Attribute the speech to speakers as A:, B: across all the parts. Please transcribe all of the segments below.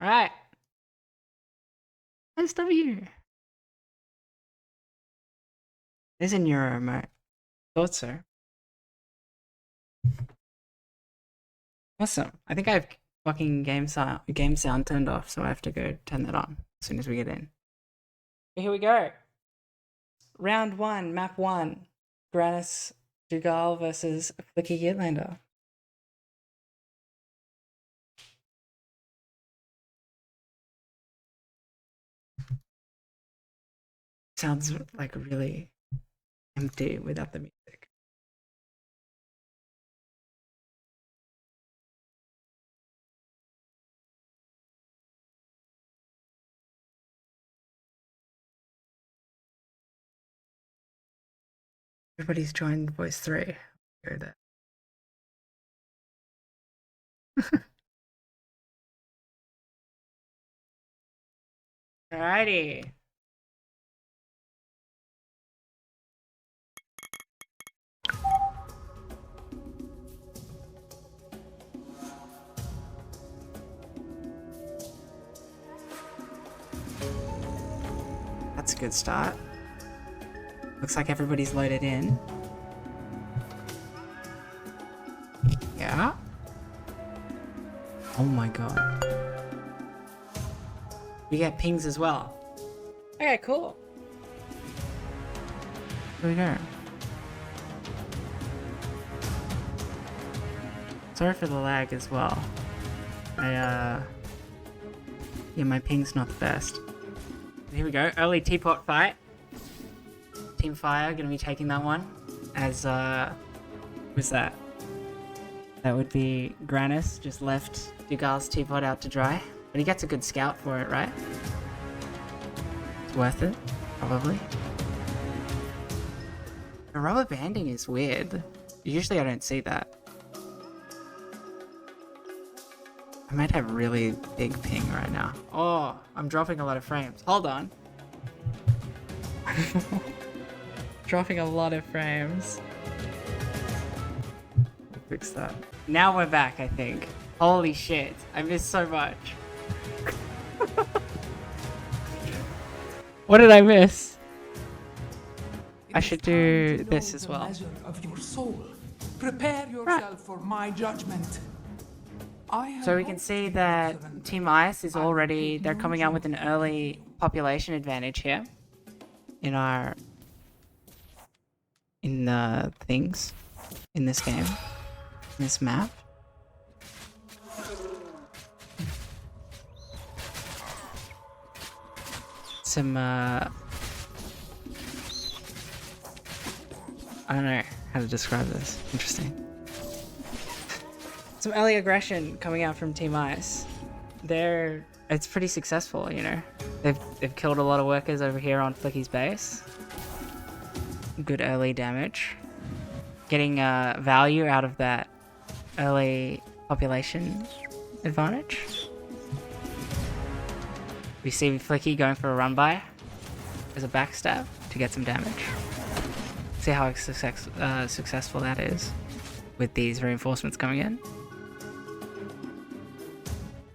A: Alright. SW. There's a neuro remote. Thought so. Awesome. I think I have fucking game sound turned off, so I have to go turn that on as soon as we get in. But here we go. Round 1, map 1. Granas, Duckgalle versus FLiCKY Ytlander. Sounds like really empty without the music. Everybody's joined voice 3. Hear that. Alrighty. That's a good start. Looks like everybody's loaded in. Yeah. Oh my god. We get pings as well. Okay, cool. Here we go. Sorry for the lag as well. Yeah, my ping's not the best. Here we go, early teapot fight. Team Fire gonna be taking that one. As, who's that? That would be Granas, just left Duckgalle's teapot out to dry. But he gets a good scout for it, right? It's worth it, probably. The rubber banding is weird. Usually I don't see that. I might have really big ping right now. Oh, I'm dropping a lot of frames. Hold on. Dropping a lot of frames. We'll fix that. Now we're back, I think. Holy shit, I missed so much. What did I miss? I should do this as well.
B: Of your soul. Prepare yourself for my judgment.
A: So we can see that Team Ice is already, they're coming out with an early population advantage here. In the things, in this game, in this map. Some, I don't know how to describe this. Interesting. Some early aggression coming out from Team Ice. It's pretty successful, you know. They've killed a lot of workers over here on FLiCKY's base. Good early damage. Getting value out of that early population advantage. We see FLiCKY going for a run by as a backstab to get some damage. See how successful that is with these reinforcements coming in.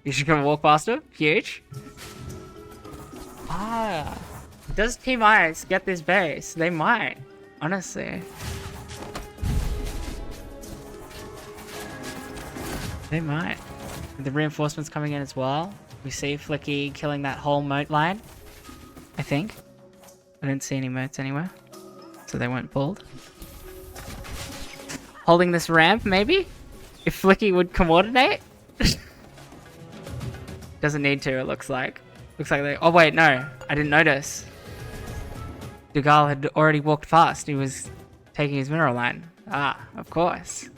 A: You should come walk faster. Huge. Ah. Does Team Ice get this base? They might. Honestly. They might. With the reinforcements coming in as well. We see FLiCKY killing that whole moat line. I think. I didn't see any moats anywhere. So they weren't pulled. Holding this ramp, maybe? If FLiCKY would coordinate? Doesn't need to, it looks like. Looks like they... Oh wait, no. I didn't notice. Duckgalle had already walked past. He was taking his mineral line. Ah, of course.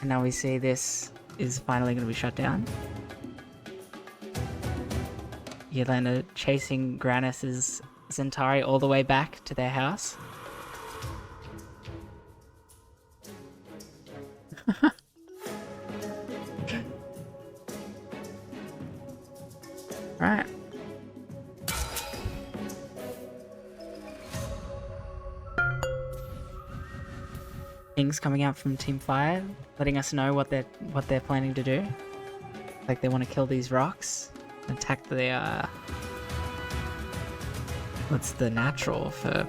A: And now we see this is finally going to be shut down. Ytlander chasing Granas' Zentari all the way back to their house. Right. Things coming out from Team Fire, letting us know what they're planning to do. Like they want to kill these rocks. Attack the, what's the natural for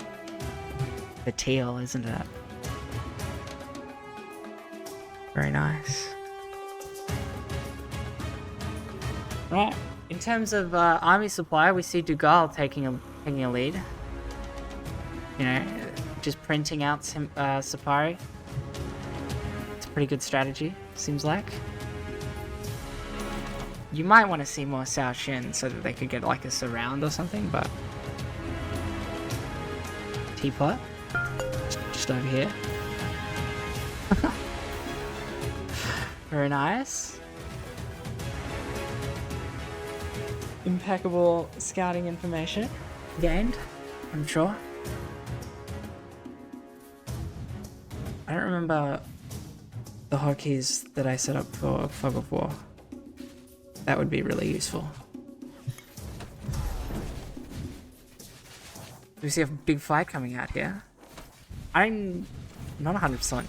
A: the teal, isn't it? Very nice. Right. In terms of army supply, we see Duckgalle taking a lead. You know, just printing out some Safari. It's a pretty good strategy, seems like. You might want to see more Sao Shin so that they could get like a surround or something, but teapot just over here. Very nice. Impeccable scouting information gained, I'm sure. I don't remember the hotkeys that I set up for Fog of War. That would be really useful. We see a big fight coming out here. I'm not 100%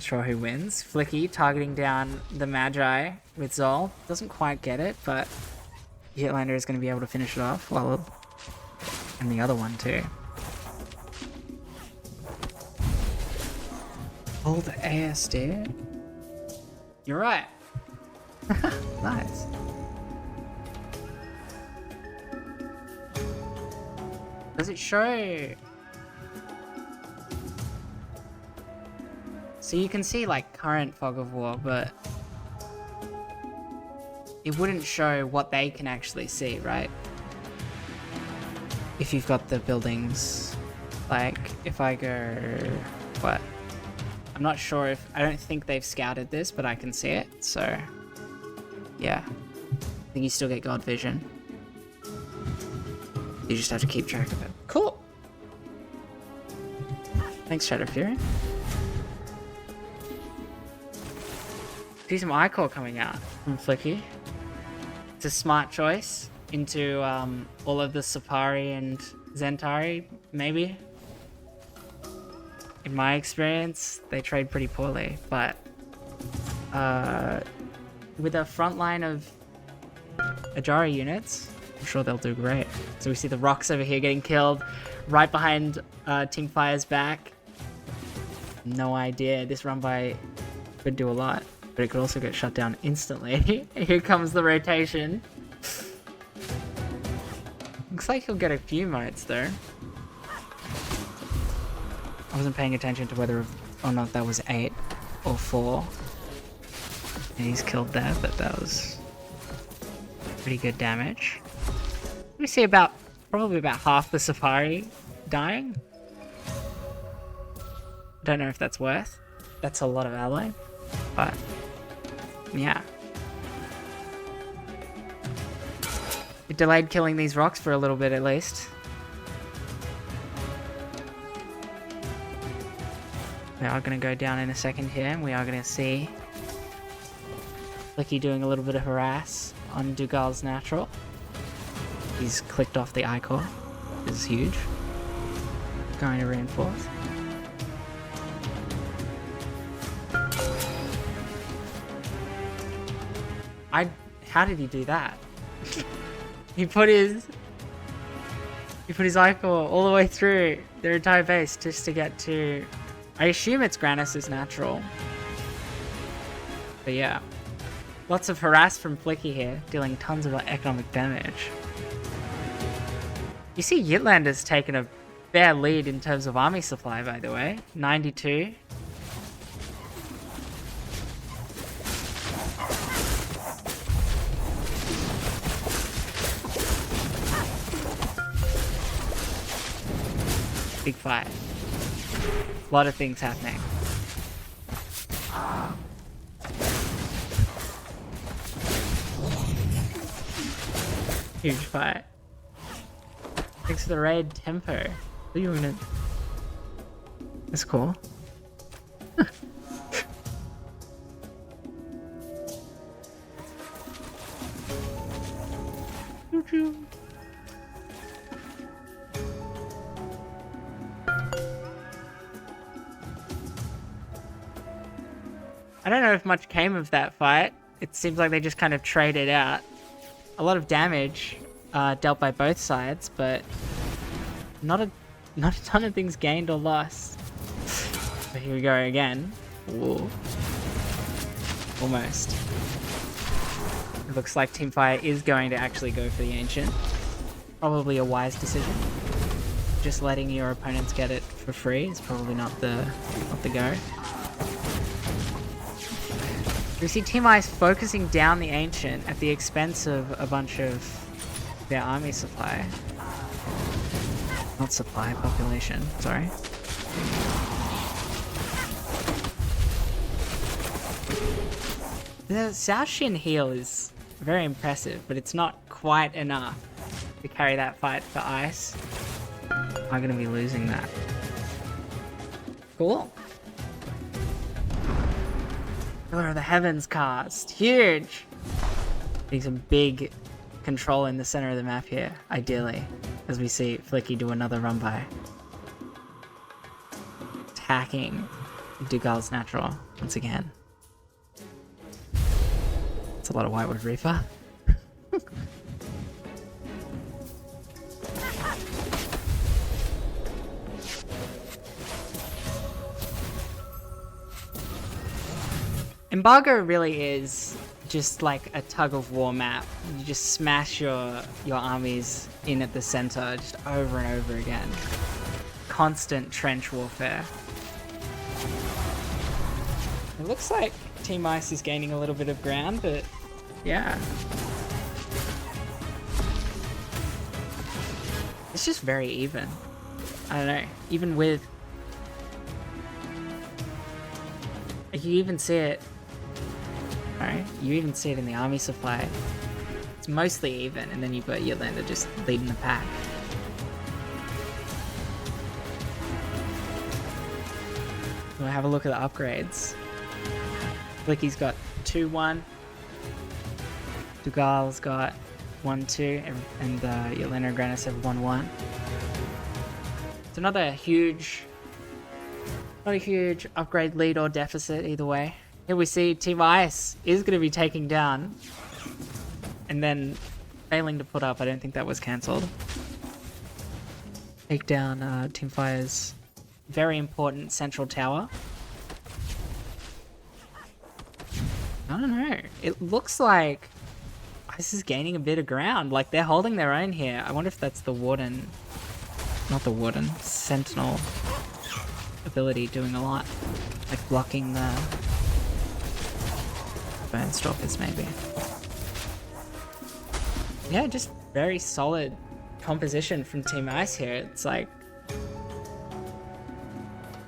A: sure who wins. FLiCKY targeting down the Magi with Zol. Doesn't quite get it, but Ytlander is going to be able to finish it off. Well, and the other one too. Hold AS, dude. You're right. Nice. Does it show? So you can see like current Fog of War, but it wouldn't show what they can actually see, right? If you've got the buildings, like if I go, what? I'm not sure if, I don't think they've scouted this, but I can see it, so yeah. I think you still get God Vision. You just have to keep track of it. Cool! Thanks, Shadowfury. See some iCore coming out from FLiCKY. It's a smart choice into all of the Sapari and Zentari, maybe. In my experience, they trade pretty poorly, but with a front line of Ajari units, I'm sure they'll do great. So we see the rocks over here getting killed, right behind Team Fire's back. No idea, this run by could do a lot, but it could also get shut down instantly. Here comes the rotation. Looks like he'll get a few motes though. I wasn't paying attention to whether or not that was 8 or 4. And he's killed that, but that was pretty good damage. We see probably about half the Safari dying. Don't know if that's worth. That's a lot of ally, but yeah. It delayed killing these rocks for a little bit at least. We are going to go down in a second here, and we are going to see FLiCKY doing a little bit of harass on Duckgalle's natural. He's clicked off the iCore. This is huge. Going to reinforce. How did he do that? He put his iCore all the way through their entire base just to get to, I assume it's Granas' natural. But yeah. Lots of harass from FLiCKY here, dealing tons of economic damage. You see Ytlander's taken a fair lead in terms of army supply, by the way. 92. Big fight. A lot of things happening. Huge fight. Thanks for the raid, Tempo. What are you gonna... That's cool. I don't know if much came of that fight. It seems like they just kind of traded out a a lot of damage dealt by both sides, but not a ton of things gained or lost. So here we go again. Whoa. Almost. It looks like Team Fire is going to actually go for the Ancient. Probably a wise decision. Just letting your opponents get it for free is probably not the go. We see Team Ice focusing down the Ancient at the expense of a bunch of their army supply. Not supply, population, sorry. The South Shin heal is very impressive, but it's not quite enough to carry that fight for Ice. I'm gonna be losing that. Cool. Pillar of the Heavens cast. Huge! Getting some big control in the center of the map here, ideally. As we see FLiCKY do another run by. Attacking Duckgalle's natural once again. It's a lot of Whitewood Reaper. Embargo really is just like a tug of war map. You just smash your armies in at the center just over and over again. Constant trench warfare. It looks like Team Ice is gaining a little bit of ground, but yeah. It's just very even. I don't know, even with... You even see it... Alright, you even see it in the army supply. It's mostly even, and then you've got Ytlander just leading the pack. We'll have a look at the upgrades. FLiCKY's got 2-1. Duckgalle's got 1-2, and Ytlander and Granas have 1-1. It's another huge... Not a huge upgrade lead or deficit either way. Here we see Team Ice is going to be taking down and then failing to put up. I don't think that was cancelled. Take down Team Fire's very important central tower. I don't know. It looks like Ice is gaining a bit of ground. Like they're holding their own here. I wonder if that's the Warden. Not the Warden. Sentinel ability doing a lot. Like blocking the Burnstalkers maybe. Yeah, just very solid composition from Team Ice here. It's like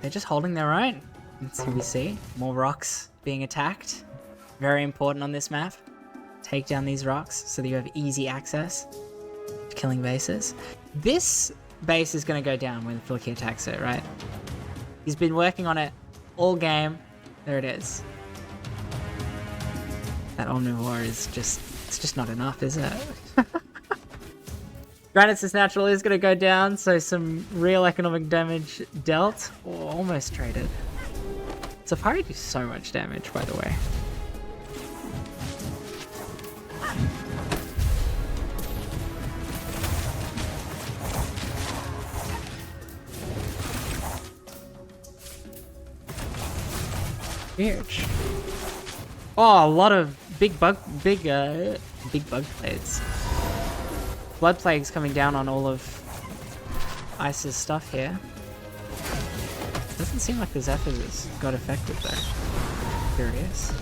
A: they're just holding their own. Let's see, we see more rocks being attacked. Very important on this map. Take down these rocks so that you have easy access to killing bases. This base is going to go down when FLiCKY attacks it, right? He's been working on it all game. There it is. That Omnivore is just, it's just not enough, is it? Granas' natural is going to go down, so some real economic damage dealt. Oh, almost traded. Safari do so much damage, by the way. Huge. Oh, a lot of big bug plates. Blood plagues coming down on all of Ice's stuff here. Doesn't seem like the Zephyrs got affected though. Curious.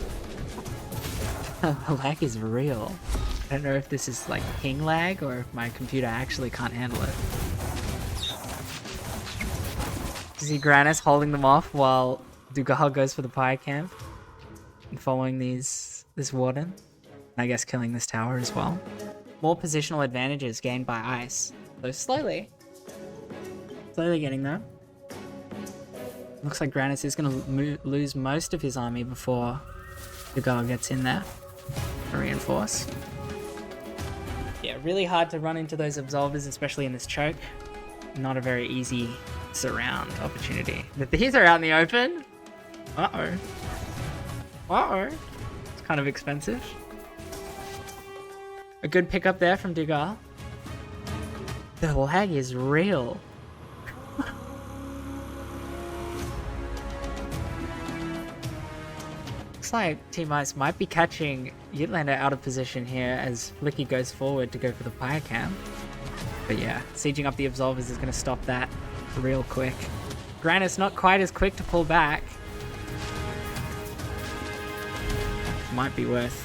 A: The lag is real. I don't know if this is like ping lag or if my computer actually can't handle it. You see Granas holding them off while Duckgalle goes for the Pyre camp and following this Warden. I guess killing this tower as well. More positional advantages gained by Ice. So slowly getting there. Looks like Granas is going to lose most of his army before Duckgalle gets in there to reinforce. Yeah, really hard to run into those Absolvers, especially in this choke. Not a very easy surround opportunity. But these are out in the open. Uh-oh. Uh-oh. It's kind of expensive. A good pickup there from Duckgalle. The lag is real. Looks like Team Ice might be catching Ytlander out of position here as FLiCKY goes forward to go for the fire cam. But yeah, sieging up the Absolvers is going to stop that real quick. Granas not quite as quick to pull back. Might be worth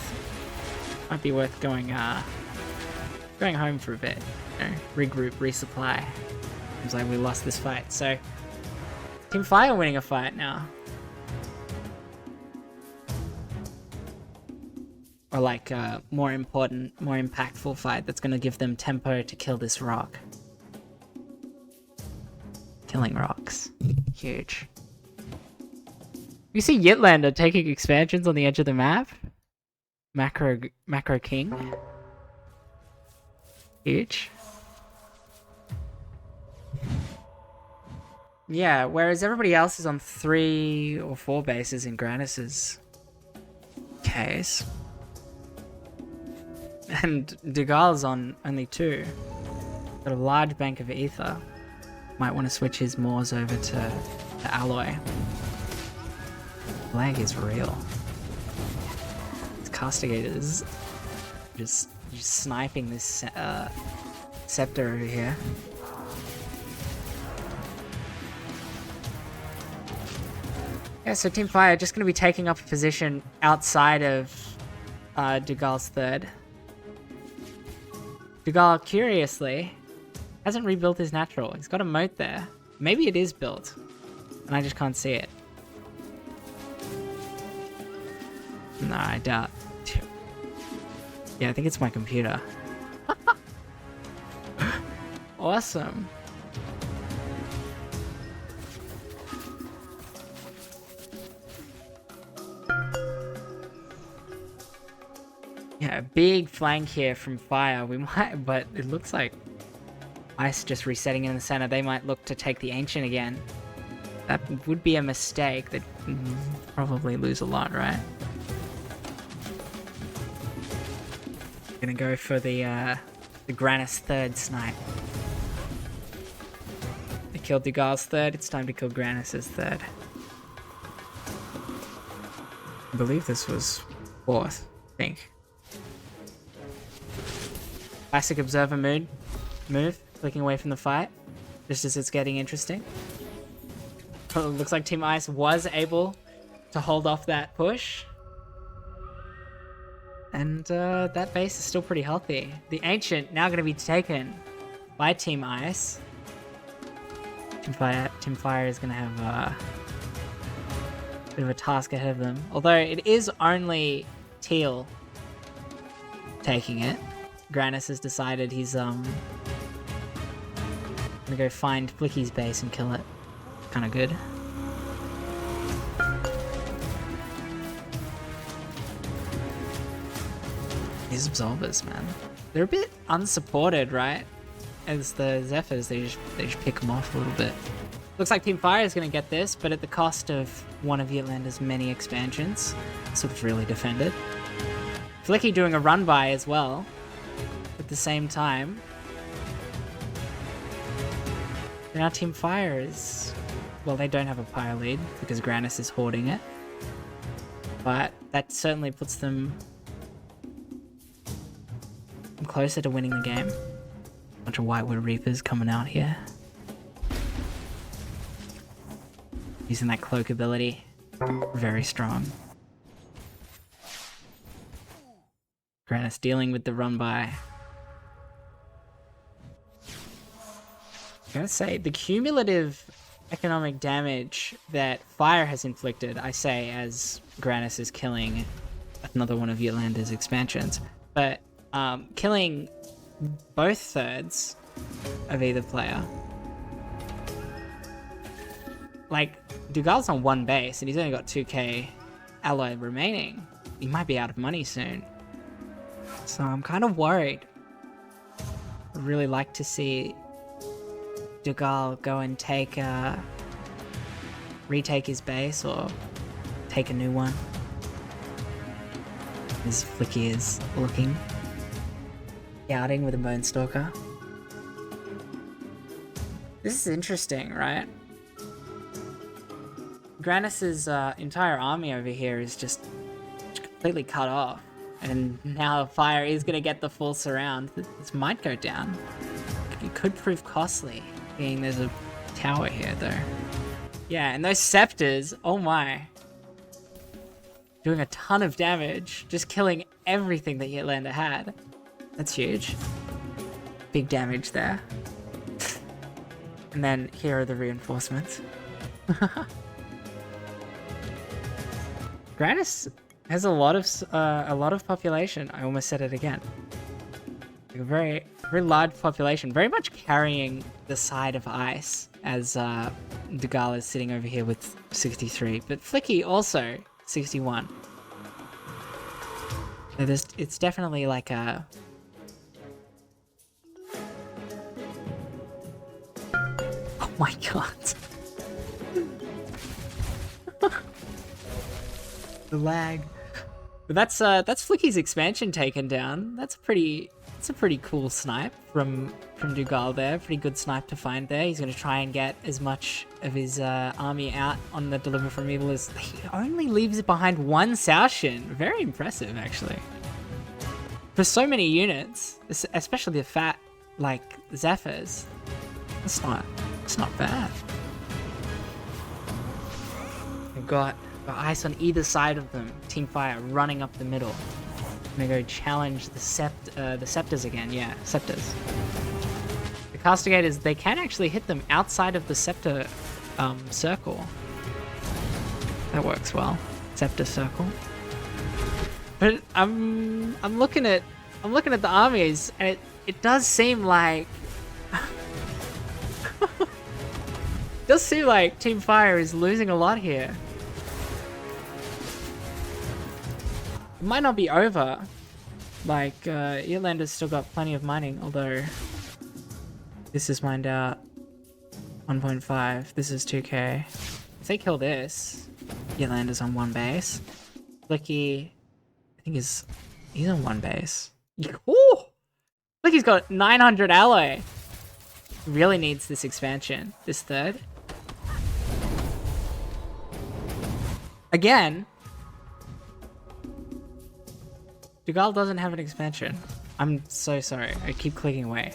A: going home for a bit. You know, regroup, resupply. Seems like we lost this fight. So Team Fire winning a fight now. Or like a more important, more impactful fight that's going to give them tempo to kill this rock. Killing rocks. Huge. You see Ytlander taking expansions on the edge of the map? Macro King. Huge. Yeah, whereas everybody else is on 3 or 4 bases in Granas's case. And Duckgalle's on only 2. Got a large bank of ether. Might want to switch his Moors over to Alloy. Lag is real. These castigators just sniping this scepter over here. Yeah, so Team Fire just going to be taking up a position outside of Duckgalle's third. Duckgalle, curiously, hasn't rebuilt his natural. He's got a moat there. Maybe it is built, and I just can't see it. No, I doubt. Yeah, I think it's my computer. Awesome. Yeah, big flank here from Fire. We might, but it looks like Ice just resetting in the center. They might look to take the Ancient again. That would be a mistake. They'd probably lose a lot, right? Gonna go for the Granas third snipe. They killed Duckgalle's third. It's time to kill Granas's third. I believe this was 4th, I think. Classic observer move, clicking away from the fight, just as it's getting interesting. Oh, looks like Team Ice was able to hold off that push. And that base is still pretty healthy. The Ancient now going to be taken by Team Ice. Team Fire is going to have a bit of a task ahead of them. Although it is only Teal taking it. Granas has decided he's gonna go find FLiCKY's base and kill it. Kind of good. These Absolvers, man, they're a bit unsupported, right? As the Zephyrs, they just pick them off a little bit. Looks like Team Fire is gonna get this, but at the cost of one of Ytlander's many expansions. So it's really defended. FLiCKY doing a run by as well. At the same time. And now Team Fire is... Well, they don't have a pyre lead because Granas is hoarding it. But that certainly puts them closer to winning the game. Bunch of Whitewood Reapers coming out here. Using that cloak ability. Very strong. Granas dealing with the run by. I'm gonna say, the cumulative economic damage that Fire has inflicted, I say as Granas is killing another one of Ytlander's expansions, but killing both thirds of either player. Like, Duckgalle's on 1 base and he's only got 2k alloy remaining. He might be out of money soon. So I'm kind of worried. I'd really like to see Duckgalle go and take retake his base or take a new one. As FLiCKY is looking. Scouting with a Bone Stalker. This is interesting, right? Granas' entire army over here is just completely cut off. And now fire is going to get the full surround. This might go down. It could prove costly, being there's a tower here, though. Yeah, and those scepters, oh my. Doing a ton of damage, just killing everything that Ytlander had. That's huge. Big damage there. And then here are the reinforcements. Granas has a lot of population. I almost said it again. Like a very large population, very much carrying the side of ice, as Duckgalle is sitting over here with 63, but FLiCKY also 61. So it's definitely like a... Oh my god. The lag. But that's FLiCKY's expansion taken down. That's a pretty cool snipe from Duckgalle there. Pretty good snipe to find there. He's going to try and get as much of his army out on the Deliver from Evil as he only leaves behind one Saoshin. Very impressive, actually. For so many units, especially the fat, like, Zephyrs, it's not bad. We've got ice on either side of them. Team Fire running up the middle. I'm gonna go challenge the Scepters again. Yeah, Scepters. The Castigators, they can actually hit them outside of the Scepter circle. That works well. Scepter circle. But I'm looking at the armies, and it does seem like Team Fire is losing a lot here. It might not be over. Like, Ytlander's still got plenty of mining, although this is mined out 1.5. This is 2k. If they kill this, Ytlander's on one base. FLiCKY, I think he's on one base. Ooh! FLiCKY's got 900 alloy. Really needs this expansion, this third. Again, Duckgalle doesn't have an expansion. I'm so sorry. I keep clicking away.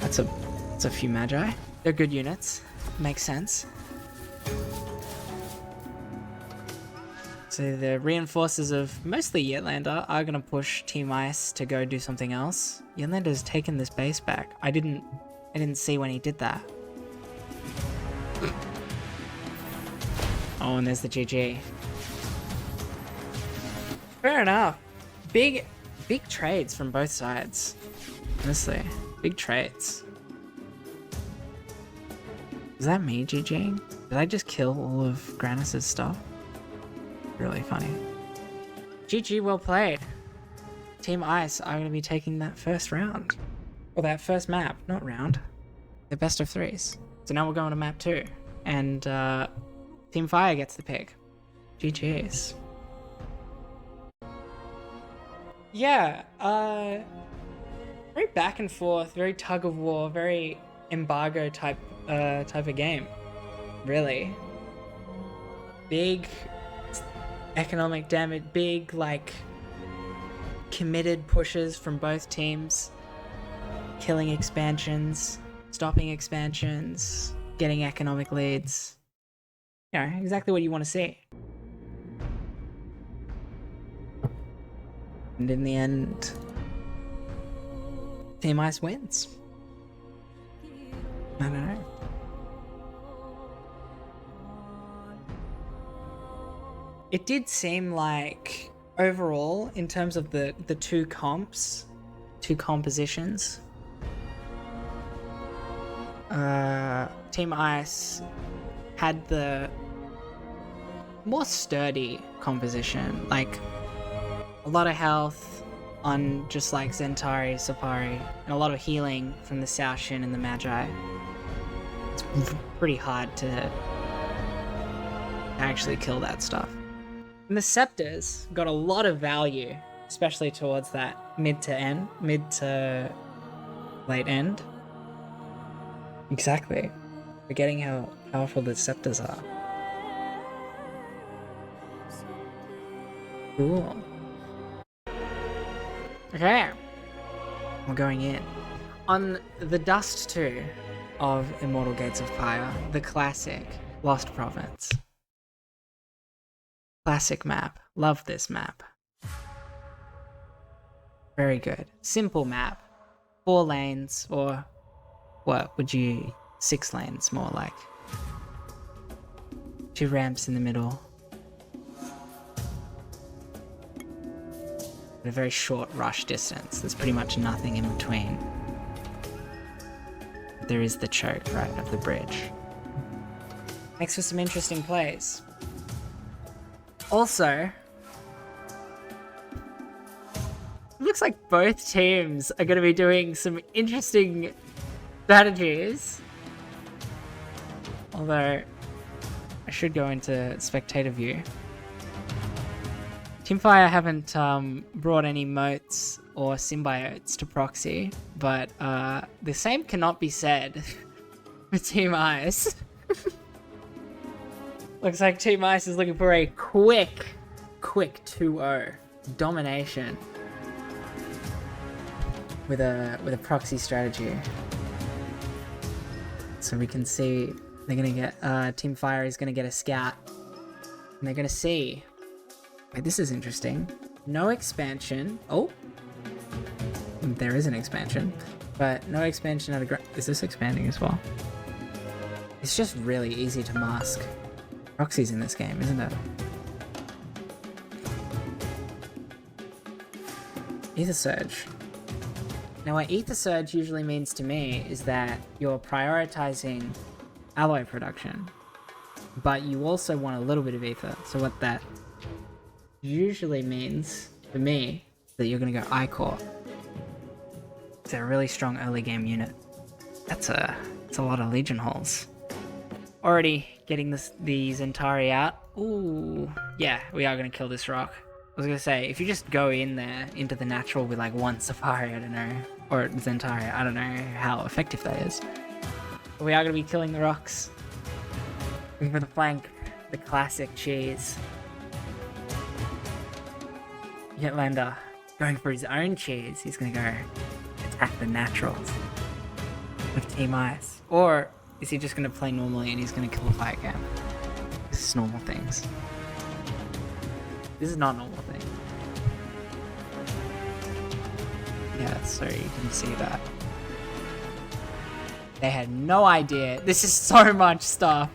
A: That's a few magi. They're good units. Makes sense. So the reinforcers of mostly Ytlander are gonna push Team Ice to go do something else. Ytlander's taken this base back. I didn't see when he did that. Oh, and there's the GG. Fair enough. Big trades from both sides. Honestly, big trades. Is that me GGing? Did I just kill all of Granas' stuff? Really funny. GG, well played. Team Ice are going to be taking that first round. Or that first map, not round. The best of threes. So now we're going to map 2. And Team Fire gets the pick. GG's. Yeah, very back and forth, very tug of war, very embargo type of game. Really. Big economic damage, big, like, committed pushes from both teams. Killing expansions, stopping expansions, getting economic leads. You know, exactly what you want to see. And in the end, Team Ice wins. I don't know. It did seem like, overall, in terms of the two compositions, Team Ice had the more sturdy composition, like a lot of health on just like Zentari, Sapari, and a lot of healing from the Saoshin and the Magi. It's pretty hard to actually kill that stuff. And the Scepters got a lot of value, especially towards that mid to late end. Exactly. Forgetting how powerful the scepters are. Cool. Okay. We're going in. On the Dust 2 of Immortal Gates of Pyre, the classic Lost Province. Classic map. Love this map. Very good. Simple map. 4 lanes, or what would you... 6 lanes, more like. 2 ramps in the middle. A very short rush distance. There's pretty much nothing in between. There is the choke, right, of the bridge. Makes for some interesting plays. Also, it looks like both teams are going to be doing some interesting strategies. Although, I should go into spectator view. Teamfire haven't brought any moats or symbiotes to proxy, but the same cannot be said for Team Ice. Looks like Team Ice is looking for a quick 2-0 domination with a proxy strategy. So we can see they're gonna get Teamfire is gonna get a scout, and they're gonna see. Wait, this is interesting. No expansion. Oh, there is an expansion, but no expansion out of is this expanding as well? It's just really easy to mask proxies in this game, isn't it? Ether Surge. Now what Ether Surge usually means to me is that you're prioritizing alloy production, but you also want a little bit of ether. So what that usually means for me that you're gonna go I-Core. It's a really strong early game unit. That's a lot of Legion holes. Already getting the Zentari out. Ooh, yeah, we are gonna kill this rock. I was gonna say, if you just go in there into the natural with like 1 Safari, I don't know, or Zentari, I don't know how effective that is. But we are gonna be killing the rocks. Looking for the flank, the classic cheese. Ytlander going for his own cheese. He's gonna go attack the naturals with Team Ice. Or is he just gonna play normally and he's gonna kill the fire camp? This is normal things. This is not normal thing. Yeah, so you can see that. They had no idea. This is so much stuff.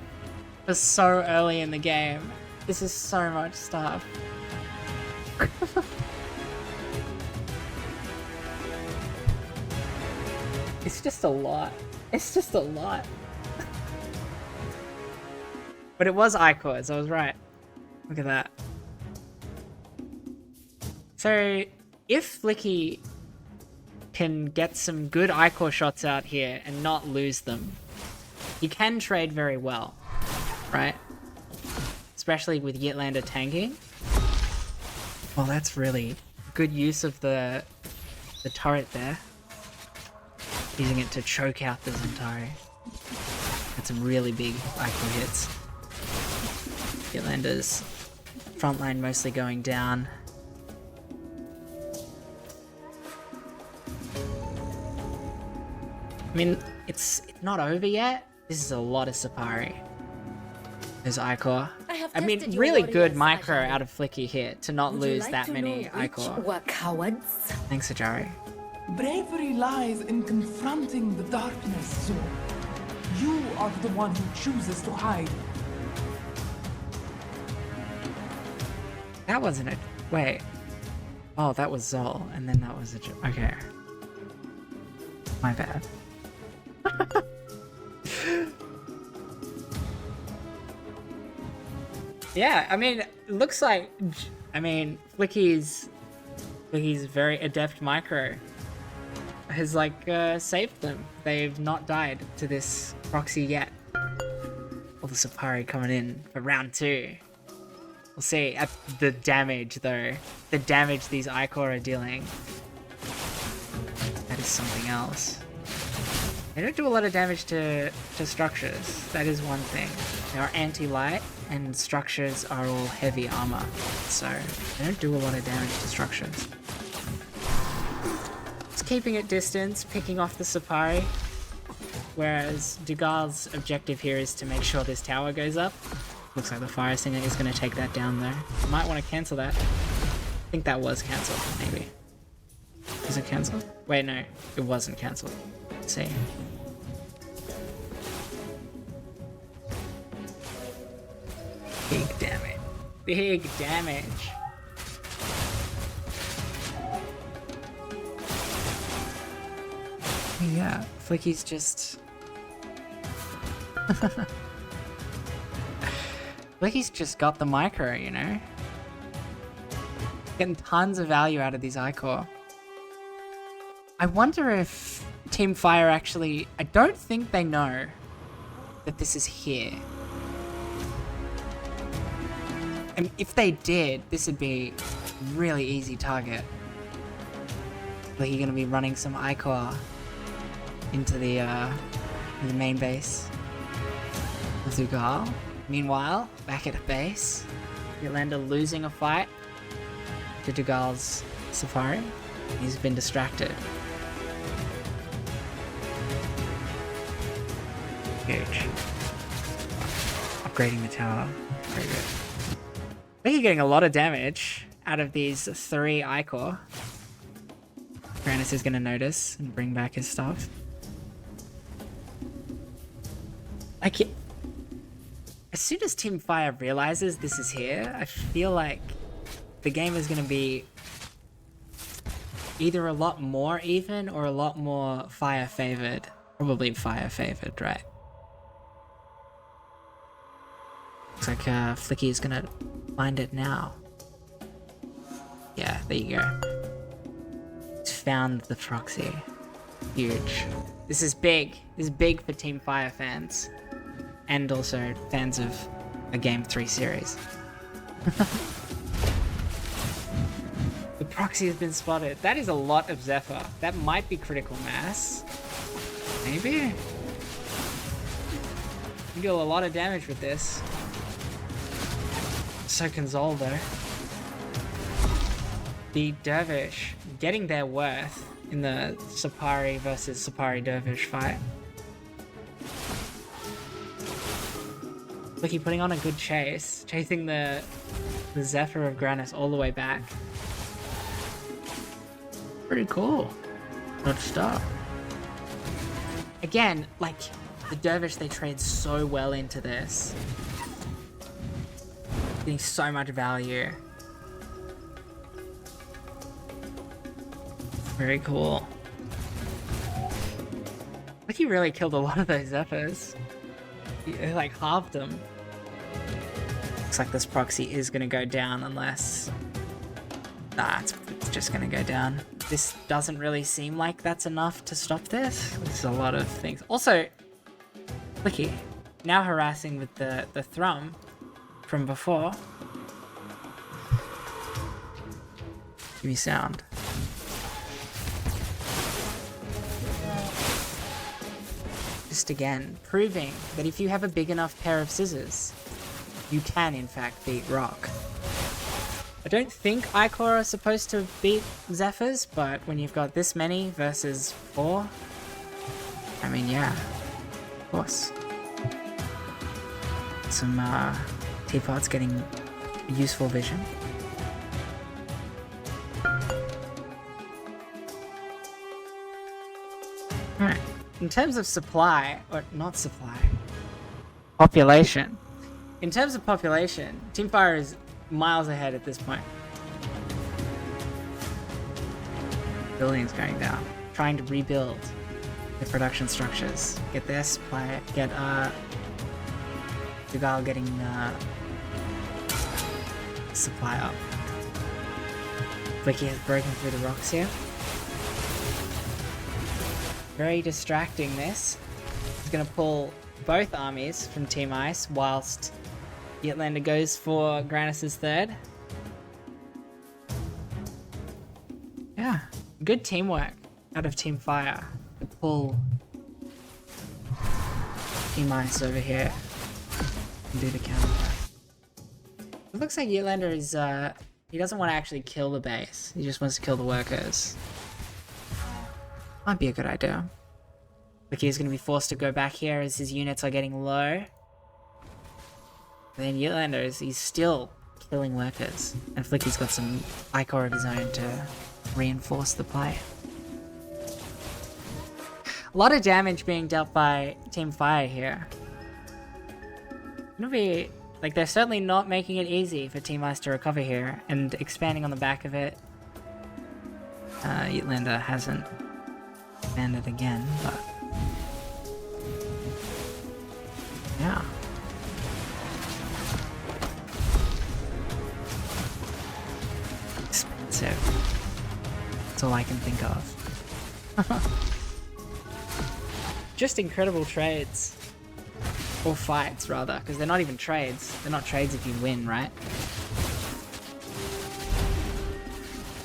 A: For so early in the game. This is so much stuff. It's just a lot. It's just a lot. But it was I-Core, so I was right. Look at that. So, if FLiCKY can get some good I-Core shots out here and not lose them, he can trade very well, right? Especially with Ytlander tanking. Well, that's really good use of the turret there. Using it to choke out the Zentari. Had some really big I-Core hits. Ytlander's front line mostly going down. I mean, it's not over yet. This is a lot of Safari. There's I-Core. I mean, really good micro out of FLiCKY here to not lose that many I-Core.
C: Were cowards?
A: Thanks, Ajari.
B: Bravery lies in confronting the darkness, Zor. You are the one who chooses to hide.
A: That wasn't a... Wait. Oh, that was Zol, and then that was a... Okay. My bad. Yeah, I mean, it looks like... I mean, FLiCKY's very adept micro has, like, saved them. They've not died to this proxy yet. All the Safari coming in for round 2. We'll see. At the damage, though. The damage these I-Core are dealing. is something else. They don't do a lot of damage to structures. That is one thing. They are anti-light, and structures are all heavy armor. So they don't do a lot of damage to structures. It's keeping it distance, picking off the Safari. Whereas Ducgalle's objective here is to make sure this tower goes up. Looks like the Fire Singer is going to take that down though. Might want to cancel that. I think that was cancelled, maybe. Was it cancelled? Wait, no. It wasn't cancelled. Let's see. Big damage. Big damage. Yeah, FLiCKY's just... FLiCKY's just got the micro, you know? Getting tons of value out of these Ichor. I wonder if Team Fire actually... I don't think they know that this is here. And if they did, this would be a really easy target. FLiCKY gonna be running some Ichor into the main base of Duckgalle. Meanwhile, back at base, Ytlander losing a fight to Ducgalle's Safari. He's been distracted. Huge. Upgrading the tower. Very good. FLiCKY getting a lot of damage out of these 3 Ichor. Granas is going to notice and bring back his stuff. Like, as soon as Team Fire realizes this is here, I feel like the game is going to be either a lot more even or a lot more Fire favored. Probably Fire favored, right? Looks like FLiCKY is going to find it now. Yeah, there you go. It's found the proxy. Huge. This is big. This is big for Team Fire fans. And also fans of a Game 3 series. The proxy has been spotted. That is a lot of Zephyr. That might be critical mass. Maybe? You can deal a lot of damage with this. So Console though. The Dervish getting their worth in the Safari versus Safari Dervish fight. FLiCKY putting on a good chase, chasing the Zephyr of Granas all the way back. Pretty cool. Not to stop. Again, like, the Dervish, they trade so well into this. Getting so much value. Very cool. FLiCKY really killed a lot of those Zephyrs. He, like, halved them. Looks like this proxy is gonna go down unless... Nah, it's just gonna go down. This doesn't really seem like that's enough to stop this. There's a lot of things. Also, FLiCKY, now harassing with the Thrum from before. Give me sound. Just again, proving that if you have a big enough pair of scissors, you can in fact beat Rock. I don't think Ichor are supposed to beat Zephyrs, but when you've got this many versus 4, I mean, yeah, of course. Some teapots getting useful vision. Alright, in terms of supply, or not supply, population. In terms of population, Team Fire is miles ahead at this point. Buildings going down. Trying to rebuild the production structures. Get their supply, get Duckgalle getting supply up. FLiCKY has broken through the rocks here. Very distracting this. He's gonna pull both armies from Team Ice whilst Ytlander goes for Granas' third. Yeah, good teamwork out of Team Fire to pull Team Ice over here and do the counter. It looks like Ytlander is, he doesn't want to actually kill the base. He just wants to kill the workers. Might be a good idea. FLiCKY is going to be forced to go back here as his units are getting low. And then Ytlander he's still killing workers. And FLiCKY's got some Ichor of his own to reinforce the play. A lot of damage being dealt by Team Fire here. It'll be... like, they're certainly not making it easy for Team Ice to recover here, and expanding on the back of it. Ytlander hasn't expanded again, but... yeah. Expensive. That's all I can think of. Just incredible trades. Or fights, rather, because they're not even trades. They're not trades if you win, right?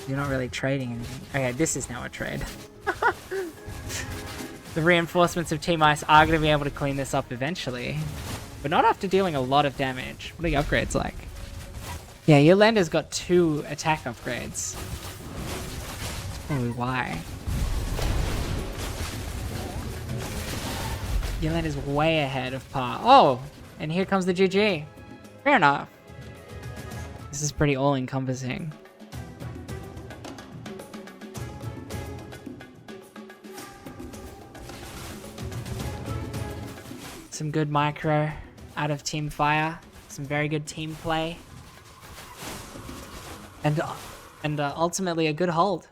A: You're not really trading anything. Okay, this is now a trade. The reinforcements of Team Ice are going to be able to clean this up eventually. But not after dealing a lot of damage. What are the upgrades like? Yeah, Ytlander's got 2 attack upgrades. That's probably why. Ytlander's way ahead of par. Oh! And here comes the GG. Fair enough. This is pretty all-encompassing. Some good micro out of Team Fire. Some very good team play. And ultimately a good hold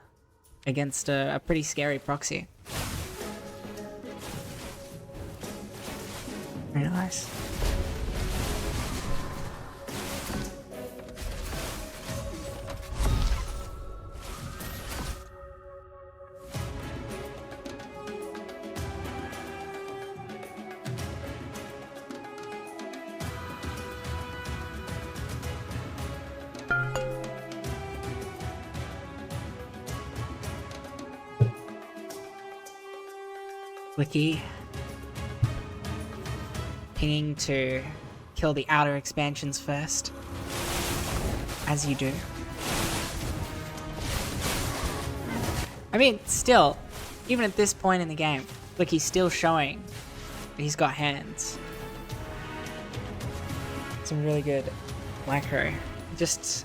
A: against a pretty scary proxy. Very nice. FLiCKY pinging to kill the outer expansions first, as you do. I mean, still, even at this point in the game, FLiCKY's still showing that he's got hands. Some really good micro, just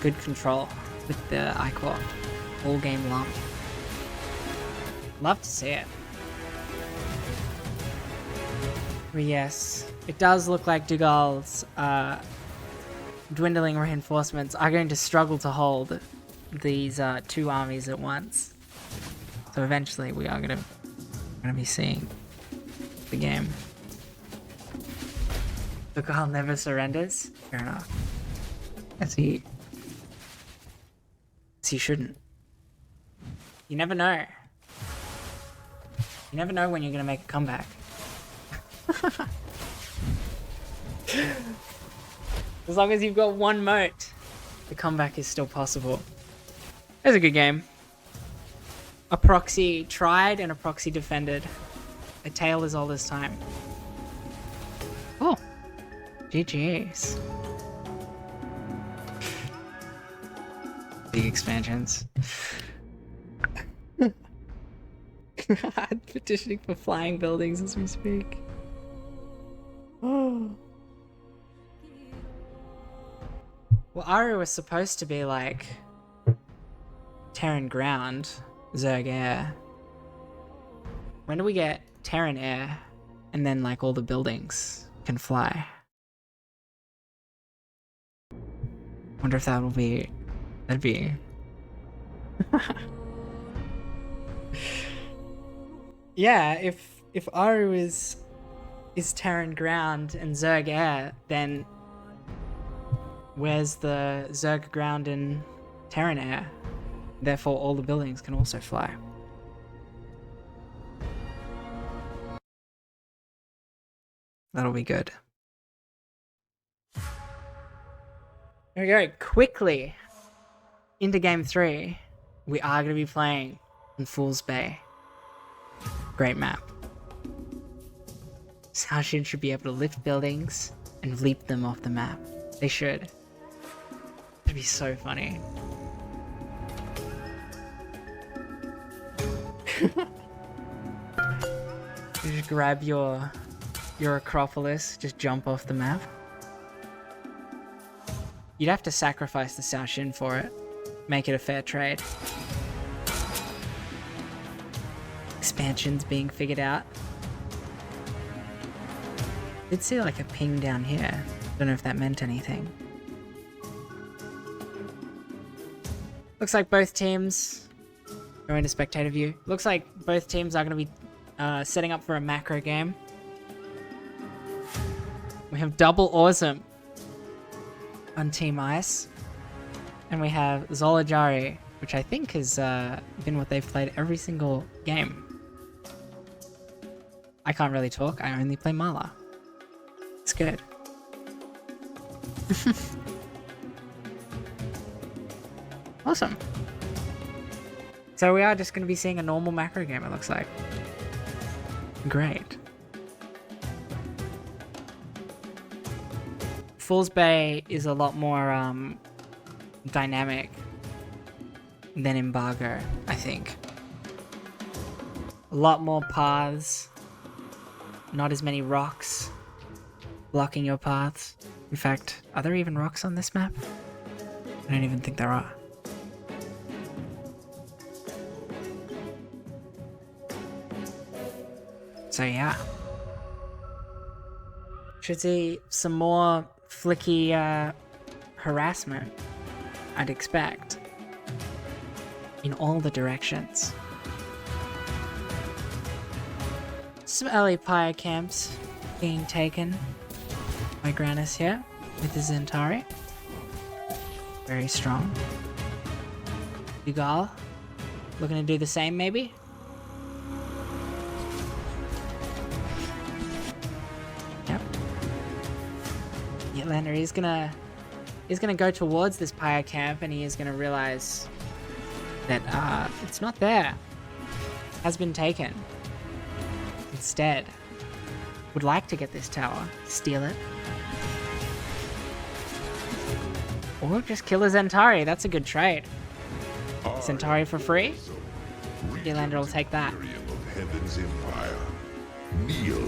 A: good control with the Ichor, all game long. Love to see it. But yes, it does look like Duckgalle's dwindling reinforcements are going to struggle to hold these 2 armies at once. So eventually we are gonna be seeing the game. Duckgalle never surrenders. Fair enough. As he shouldn't. You never know. You never know when you're gonna make a comeback. As long as you've got 1 moat, the comeback is still possible. It was a good game. A proxy tried and a proxy defended. A tale as old as time. Oh, GG's. Big expansions. Petitioning for flying buildings as we speak. Oh. Well, Aru was supposed to be like Terran ground, Zerg air. When do we get Terran air and then like all the buildings can fly? Wonder if that'd be yeah, if Aru is Terran ground and Zerg air, then where's the Zerg ground and Terran air? Therefore all the buildings can also fly. That'll be good. There we go, quickly into game 3. We are going to be playing on Fool's Bay. Great map. Saoshin should be able to lift buildings and leap them off the map. They should. That'd be so funny. You just grab your Acropolis, just jump off the map. You'd have to sacrifice the Saoshin for it. Make it a fair trade. Expansions being figured out. Did see like a ping down here. Don't know if that meant anything. Looks like both teams go into spectator view. Looks like both teams are going to be setting up for a macro game. We have double awesome on Team Ice. And we have Zolajari, which I think has been what they've played every single game. I can't really talk, I only play Mala. It's good. Awesome. So we are just going to be seeing a normal macro game, it looks like. Great. Fool's Bay is a lot more dynamic than Embargo, I think. A lot more paths. Not as many rocks blocking your paths. In fact, are there even rocks on this map? I don't even think there are. So yeah. Should see some more FLiCKY harassment, I'd expect. In all the directions. Some early pyre camps being taken by Granas here with the Zentari. Very strong. Duckgalle looking to do the same maybe. Yep. Ytlander is gonna go towards this pyre camp and he is gonna realize that it's not there. Has been taken. Instead, would like to get this tower, steal it. Or just kill a Zentari, that's a good trade. Zentari for free? Ytlander will take that.
C: Of Heaven's empire. Kneel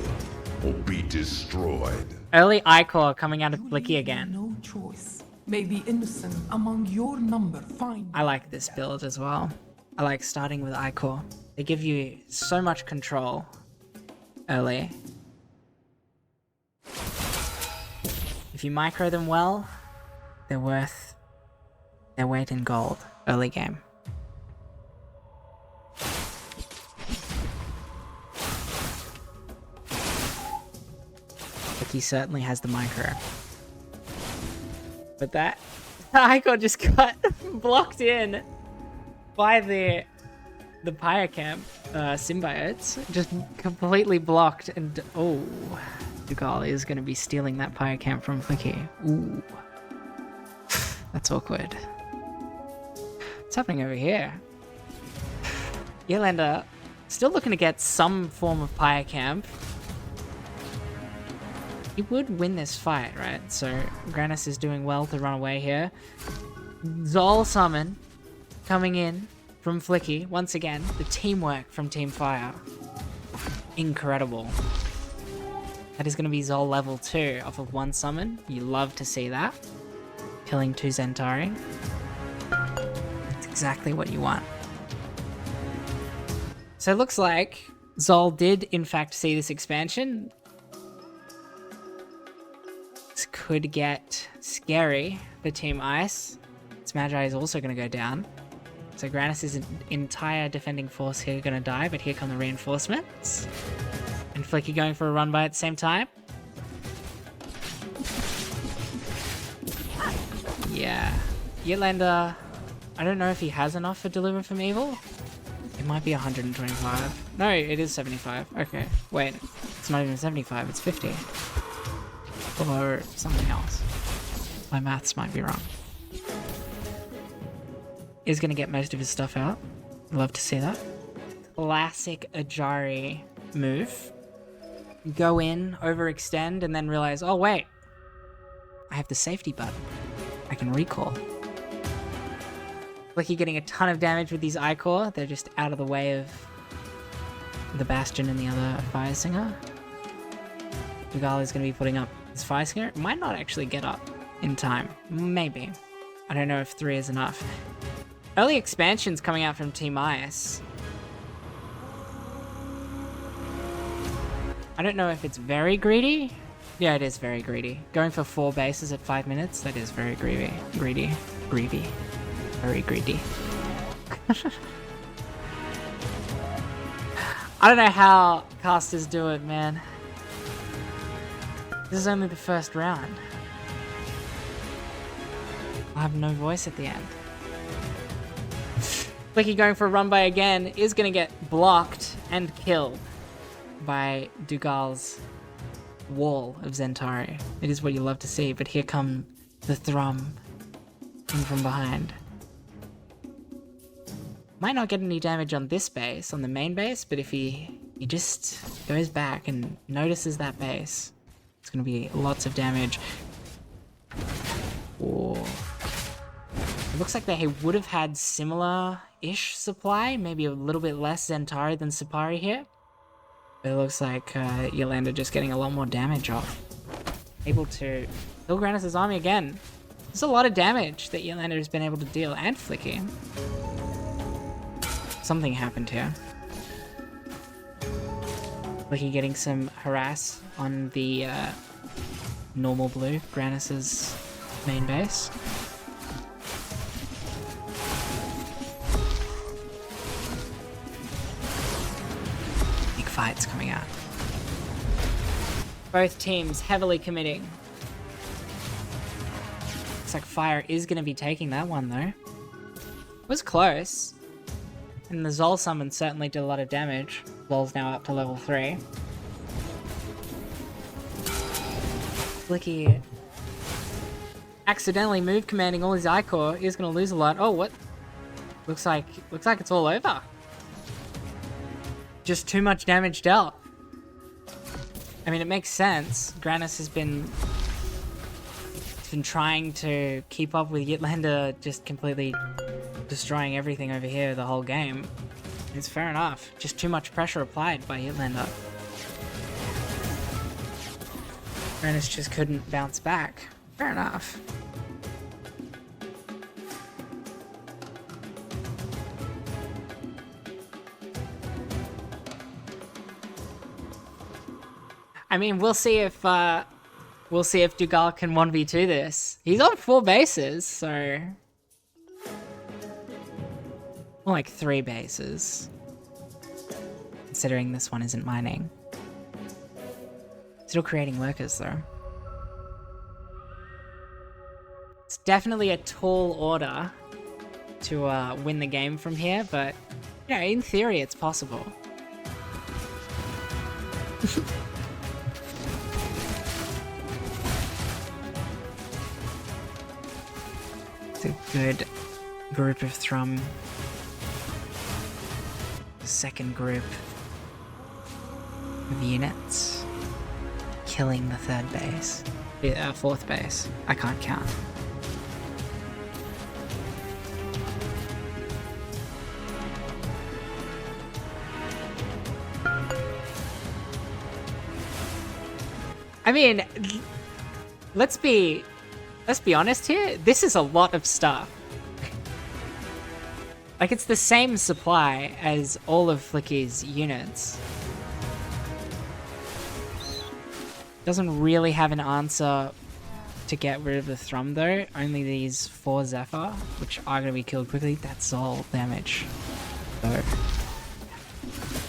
C: or be destroyed.
A: Early Ichor coming out of FLiCKY again.
B: No choice. May the innocent among your number find.
A: I like this build as well. I like starting with Ichor. They give you so much control early. If you micro them well, they're worth their weight in gold early game. FLiCKY certainly has the micro. But that Ichor just got blocked in by the pyre camp symbiotes. Just completely blocked, and oh, Duckgalle is going to be stealing that pyre camp from FLiCKY. Ooh, that's awkward. What's happening over here? Ytlander still looking to get some form of pyre camp. He would win this fight, right? So Granas is doing well to run away here. Zol summon coming in from FLiCKY. Once again, the teamwork from Team Fire. Incredible. That is going to be Zol level 2 off of 1 summon. You love to see that. Killing 2 Zentari. That's exactly what you want. So it looks like Zol did in fact see this expansion. This could get scary for Team Ice. Its Magi is also going to go down. So Granas' entire defending force here going to die, but here come the reinforcements. And FLiCKY going for a run by at the same time. Yeah. Ytlander, I don't know if he has enough for Deliver from Evil. It might be 125. No, it is 75. Okay, wait. It's not even 75, it's 50. Or something else. My maths might be wrong. Is going to get most of his stuff out. Love to see that. classic Ajari move. Go in, overextend, and then realize, oh wait, I have the safety button. I can recall. FLiCKY getting a ton of damage with these Ichor. They're just out of the way of the Bastion and the other Fire Singer. Duckgalle is going to be putting up his Fire Singer. It might not actually get up in time. Maybe. I don't know if 3 is enough. Early expansions coming out from Team Ice. I don't know if it's very greedy. Yeah, it is very greedy. Going for 4 bases at 5 minutes, that is very greedy. Greedy. Very greedy. I don't know how casters do it, man. This is only the first round. I have no voice at the end. FLiCKY going for a run by again is going to get blocked and killed by Duckgalle's wall of Zentari. It is what you love to see, but here come the Thrum in from behind. Might not get any damage on this base, on the main base, but if he just goes back and notices that base, it's going to be lots of damage. Oh. It looks like they would have had similar-ish supply, maybe a little bit less Zentari than Sipari here. But it looks like Ytlander just getting a lot more damage off. Able to kill Granas' army again. There's a lot of damage that Ytlander has been able to deal, and FLiCKY. Something happened here. FLiCKY getting some harass on the normal blue, Granas' main base. Big fights coming out. Both teams heavily committing. Looks like Fire is going to be taking that one though. It was close. And the Zol summon certainly did a lot of damage. Zol's now up to level 3. FLiCKY accidentally move commanding all his Ichor is going to lose a lot. Oh, what? Looks like it's all over. Just too much damage dealt. I mean, it makes sense. Granas has been trying to keep up with Ytlander, just completely destroying everything over here the whole game. It's fair enough. Just too much pressure applied by Ytlander. Granas just couldn't bounce back. Fair enough. I mean, we'll see if Duckgalle can 1v2 this. He's on 4 bases, so more like 3 bases. Considering this one isn't mining. Still creating workers though. It's definitely a tall order to win the game from here, but you know, in theory it's possible. It's a good group of Thrum. The second group of units. Killing the 3rd base. 4th base. I can't count. I mean, let's be honest here. This is a lot of stuff. Like, it's the same supply as all of FLiCKY's units. Doesn't really have an answer to get rid of the Thrum though. Only these 4 Zephyr, which are going to be killed quickly. That's all damage. So,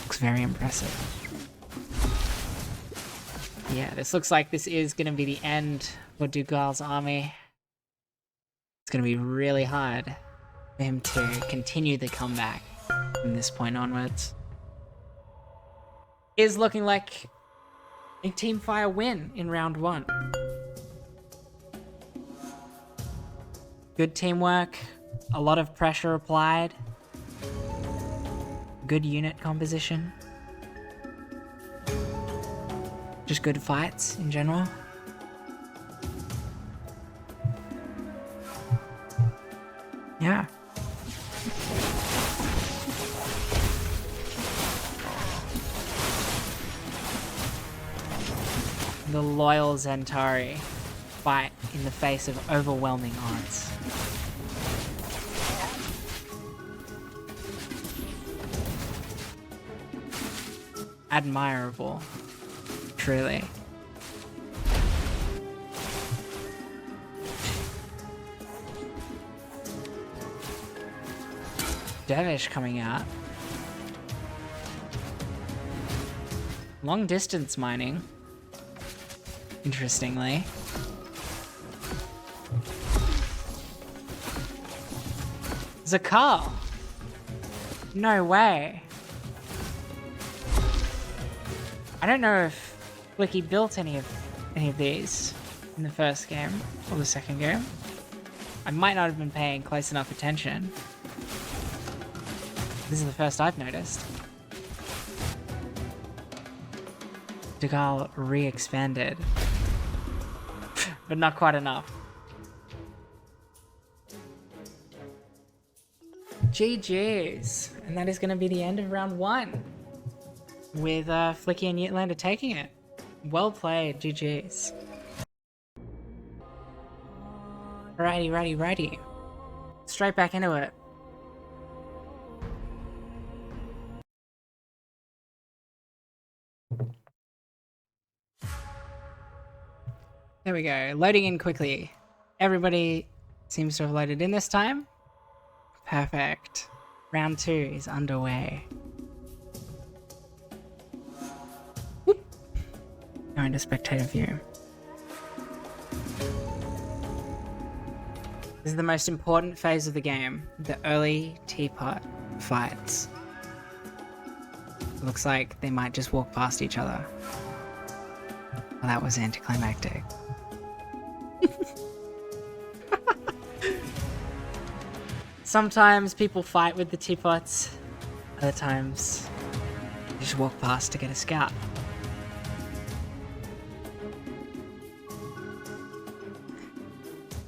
A: looks very impressive. Yeah, this looks like this is going to be the end for Duckgalle's army. It's going to be really hard for him to continue the comeback from this point onwards. Is looking like a Team Fire win in round 1. Good teamwork, a lot of pressure applied. good unit composition. Just good fights in general. Yeah. The loyal Zentari fight in the face of overwhelming odds. Admirable, truly. Dervish coming out. Long distance mining. Interestingly. Zakal. No way. I don't know if FLiCKY built any of these in the first game or the second game. I might not have been paying close enough attention. This is the first I've noticed. Duckgalle re-expanded. But not quite enough. GG's. And that is going to be the end of round 1. With FLiCKY and Ytlander taking it. Well played, GG's. Righty. Straight back into it. There we go, loading in quickly. Everybody seems to have loaded in this time. Perfect. Round 2 is underway. Whoop. Going to spectator view. This is the most important phase of the game, the early teapot fights. Looks like they might just walk past each other. Well, that was anticlimactic. Sometimes people fight with the teapots, other times they just walk past to get a scout.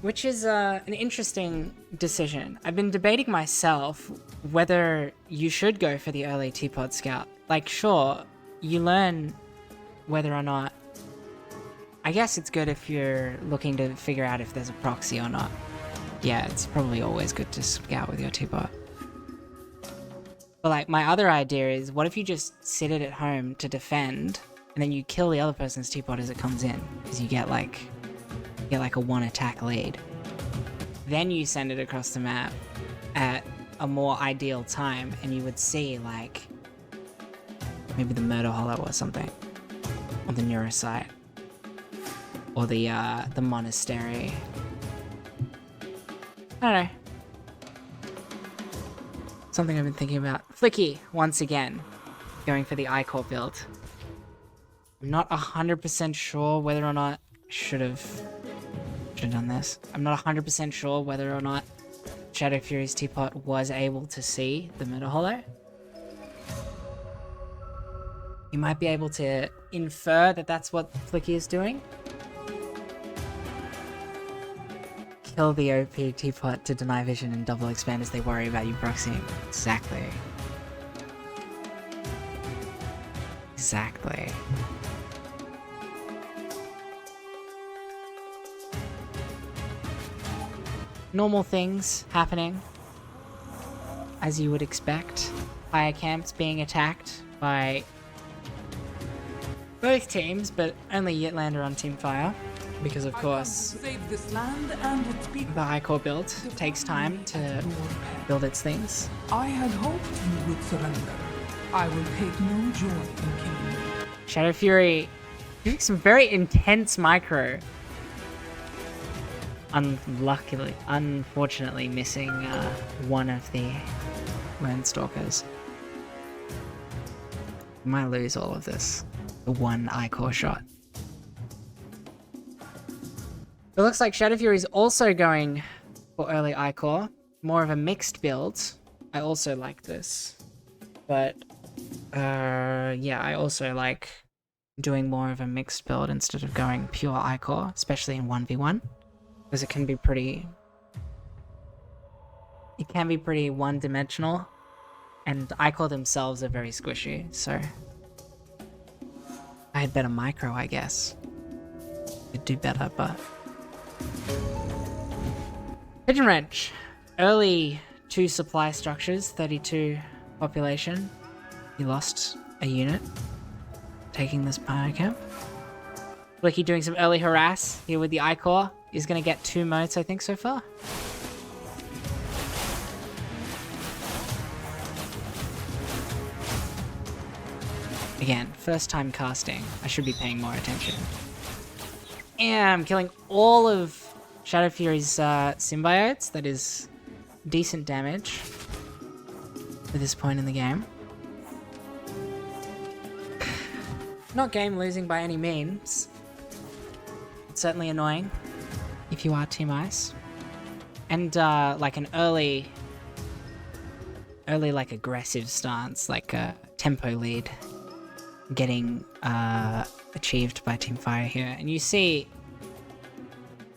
A: Which is an interesting decision. I've been debating myself whether you should go for the early teapot scout. Like, sure, you learn whether or not... I guess it's good if you're looking to figure out if there's a proxy or not. Yeah, it's probably always good to scout with your teapot. But like, my other idea is, what if you just sit it at home to defend, and then you kill the other person's teapot as it comes in? Because you get like a 1 attack lead. Then you send it across the map at a more ideal time, and you would see like maybe the Murder Hollow or something, or the Neurosite, or the Monastery. I don't know. Something I've been thinking about. FLiCKY, once again, going for the I-Core build. I'm not 100% sure whether or not I should have done this. I'm not 100% sure whether or not Shadowfury's teapot was able to see the Murder Hollow. You might be able to infer that that's what FLiCKY is doing. Kill the OP teapot to deny vision and double expand as they worry about you proxying. Exactly. Exactly. Normal things happening, as you would expect. Fire camps being attacked by both teams, but only Ytlander on Team Fire. Because of course,
B: save this land and its people.
A: The I-Core build takes time to build its things.
B: I had hoped you would surrender. I will take no joy in killing you.
A: Shadowfury doing some very intense micro. Unfortunately missing one of the Landstalkers. Might lose all of this. The one I-Core shot. It looks like Shadowfury is also going for early I-Core. More of a mixed build. I also like this. But, yeah, I also like doing more of a mixed build instead of going pure Ichor, especially in 1v1, because it can be pretty one-dimensional, and Ichor themselves are very squishy, so I had better micro, I guess. Could do better, but PigeonWrench, early 2 supply structures, 32 population. He lost a unit taking this bio camp. FLiCKY doing some early harass here with the Ichor. He's gonna get 2 motes, I think, so far. Again, first time casting. I should be paying more attention. I'm killing all of Shadowfury's symbiotes. That is decent damage at this point in the game. Not game losing by any means. It's certainly annoying if you are Team Ice. And like an early like aggressive stance, like a tempo lead getting achieved by Team Fire here. And you see,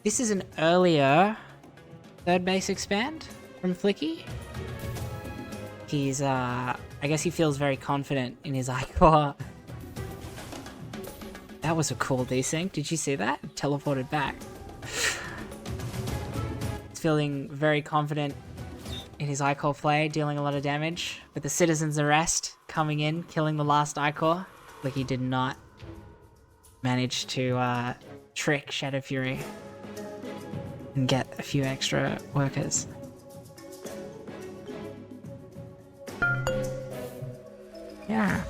A: this is an earlier third base expand from FLiCKY. He's, I guess he feels very confident in his Ichor. That was a cool desync. Did you see that? It teleported back. He's feeling very confident in his Ichor play, dealing a lot of damage. With the Citizen's Arrest coming in, killing the last Ichor. FLiCKY did not manage to trick Shadowfury and get a few extra workers. Yeah.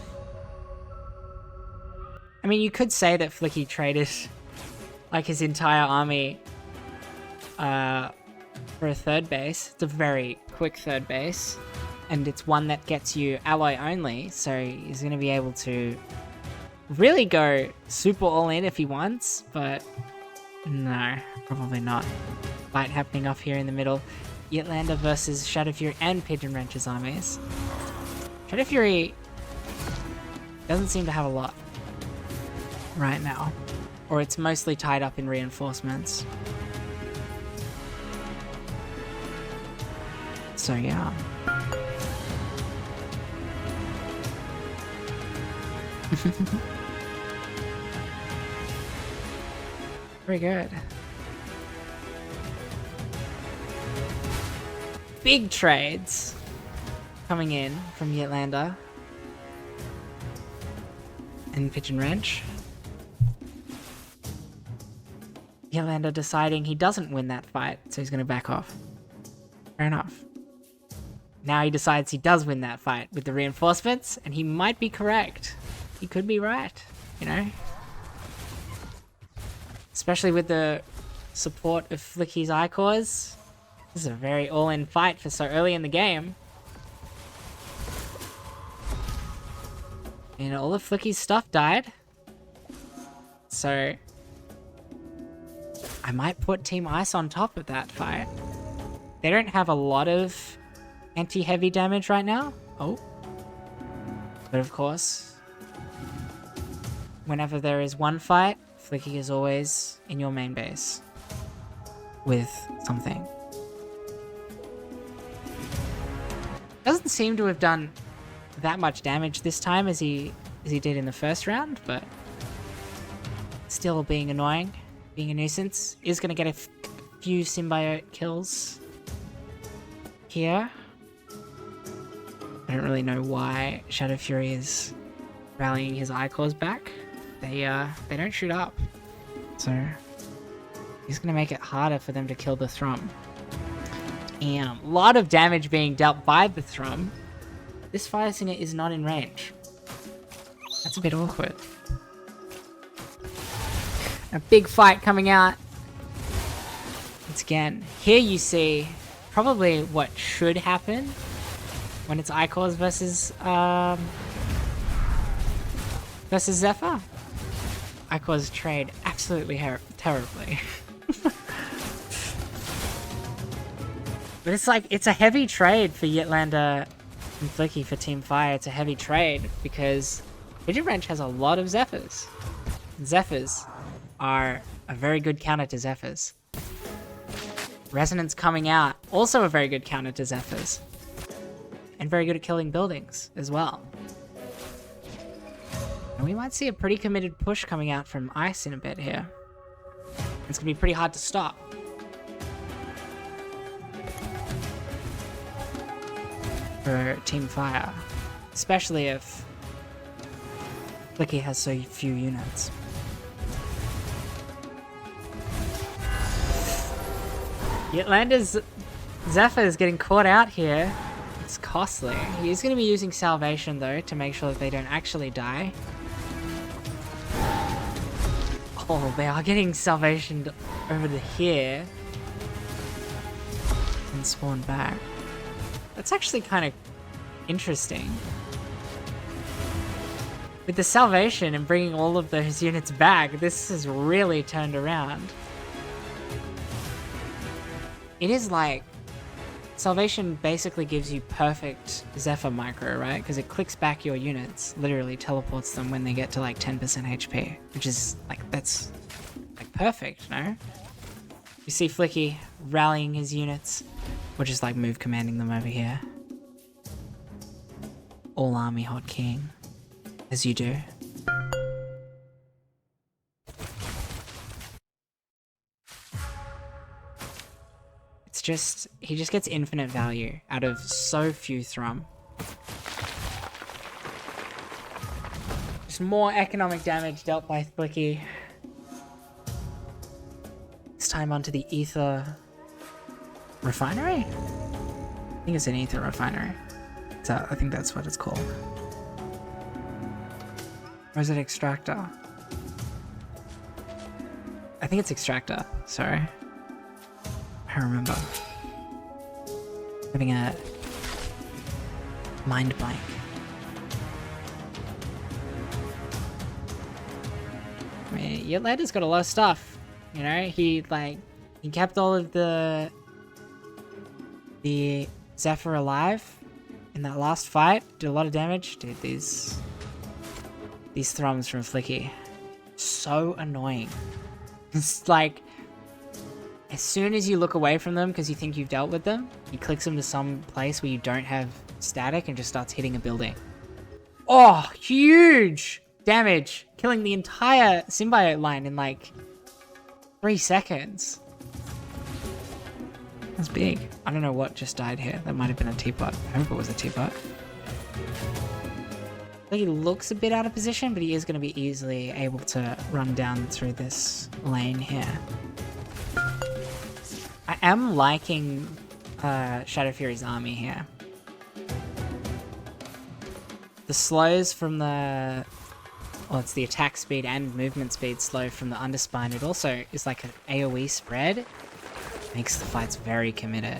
A: I mean, you could say that FLiCKY traded like his entire army for a third base. It's a very quick third base, and it's one that gets you alloy only, so he's going to be able to really go super all in if he wants, but no, probably not. Fight happening up here in the middle. Ytlander versus Shadowfury and PigeonWrench's armies. Shadowfury doesn't seem to have a lot right now, or it's mostly tied up in reinforcements. So yeah. Very good. Big trades coming in from Ytlander and PigeonWrench. Ytlander deciding he doesn't win that fight, so he's going to back off. Fair enough. Now he decides he does win that fight with the reinforcements, and he might be correct. He could be right, you know? Especially with the support of FLiCKY's Ichors. This is a very all-in fight for so early in the game. And all of FLiCKY's stuff died. So I might put Team Ice on top of that fight. They don't have a lot of anti-heavy damage right now. Oh. But of course, whenever there is one fight, FLiCKY is always in your main base with something. Doesn't seem to have done that much damage this time as he did in the first round, but still being annoying, being a nuisance. Is going to get a few symbiote kills here. I don't really know why Shadowfury is rallying his Ichors back. They don't shoot up, so he's gonna make it harder for them to kill the Thrum. Damn, a lot of damage being dealt by the Thrum. This Fire Singer is not in range. That's a bit awkward. A big fight coming out. Once again, here you see probably what should happen when it's Ichors versus Zephyr. Ichors trade absolutely terribly. But it's like, it's a heavy trade for Ytlander and FLiCKY for Team Fire. It's a heavy trade because PigeonWrench has a lot of Zephyrs. Zephyrs are a very good counter to Zephyrs. Resonance coming out, also a very good counter to Zephyrs. And very good at killing buildings as well. And we might see a pretty committed push coming out from Ice in a bit here. It's going to be pretty hard to stop. For Team Fire. Especially if FLiCKY has so few units. Ytlander's Zephyr is getting caught out here. It's costly. He's going to be using Salvation though to make sure that they don't actually die. Oh, they are getting Salvationed over to here. And spawn back. That's actually kind of interesting. With the Salvation and bringing all of those units back, this has really turned around. It is like, Salvation basically gives you perfect Zephyr micro, right? Because it clicks back your units, literally teleports them when they get to like 10% HP, which is like, that's like perfect, no? You see FLiCKY rallying his units, or just like move commanding them over here. All army hotkeying, as you do. He just gets infinite value out of so few Thrum. Just more economic damage dealt by FLiCKY. This time onto the Ether Refinery? I think it's an Ether Refinery. So I think that's what it's called. Or is it Extractor? I think it's Extractor, sorry. I remember having a mind blank. I mean, Ytlander's got a lot of stuff, you know. He kept all of the Zephyr alive in that last fight. Did a lot of damage. Dude, these Thrums from FLiCKY, so annoying. It's like, as soon as you look away from them because you think you've dealt with them, he clicks them to some place where you don't have static and just starts hitting a building. Oh, huge damage! Killing the entire symbiote line in like 3 seconds. That's big. I don't know what just died here. That might have been a teapot. I hope it was a teapot. I think he looks a bit out of position, but he is going to be easily able to run down through this lane here. I am liking Shadowfury's army here. The slows from the... Well, it's the attack speed and movement speed slow from the Underspine. It also is like an AoE spread. Makes the fights very committed.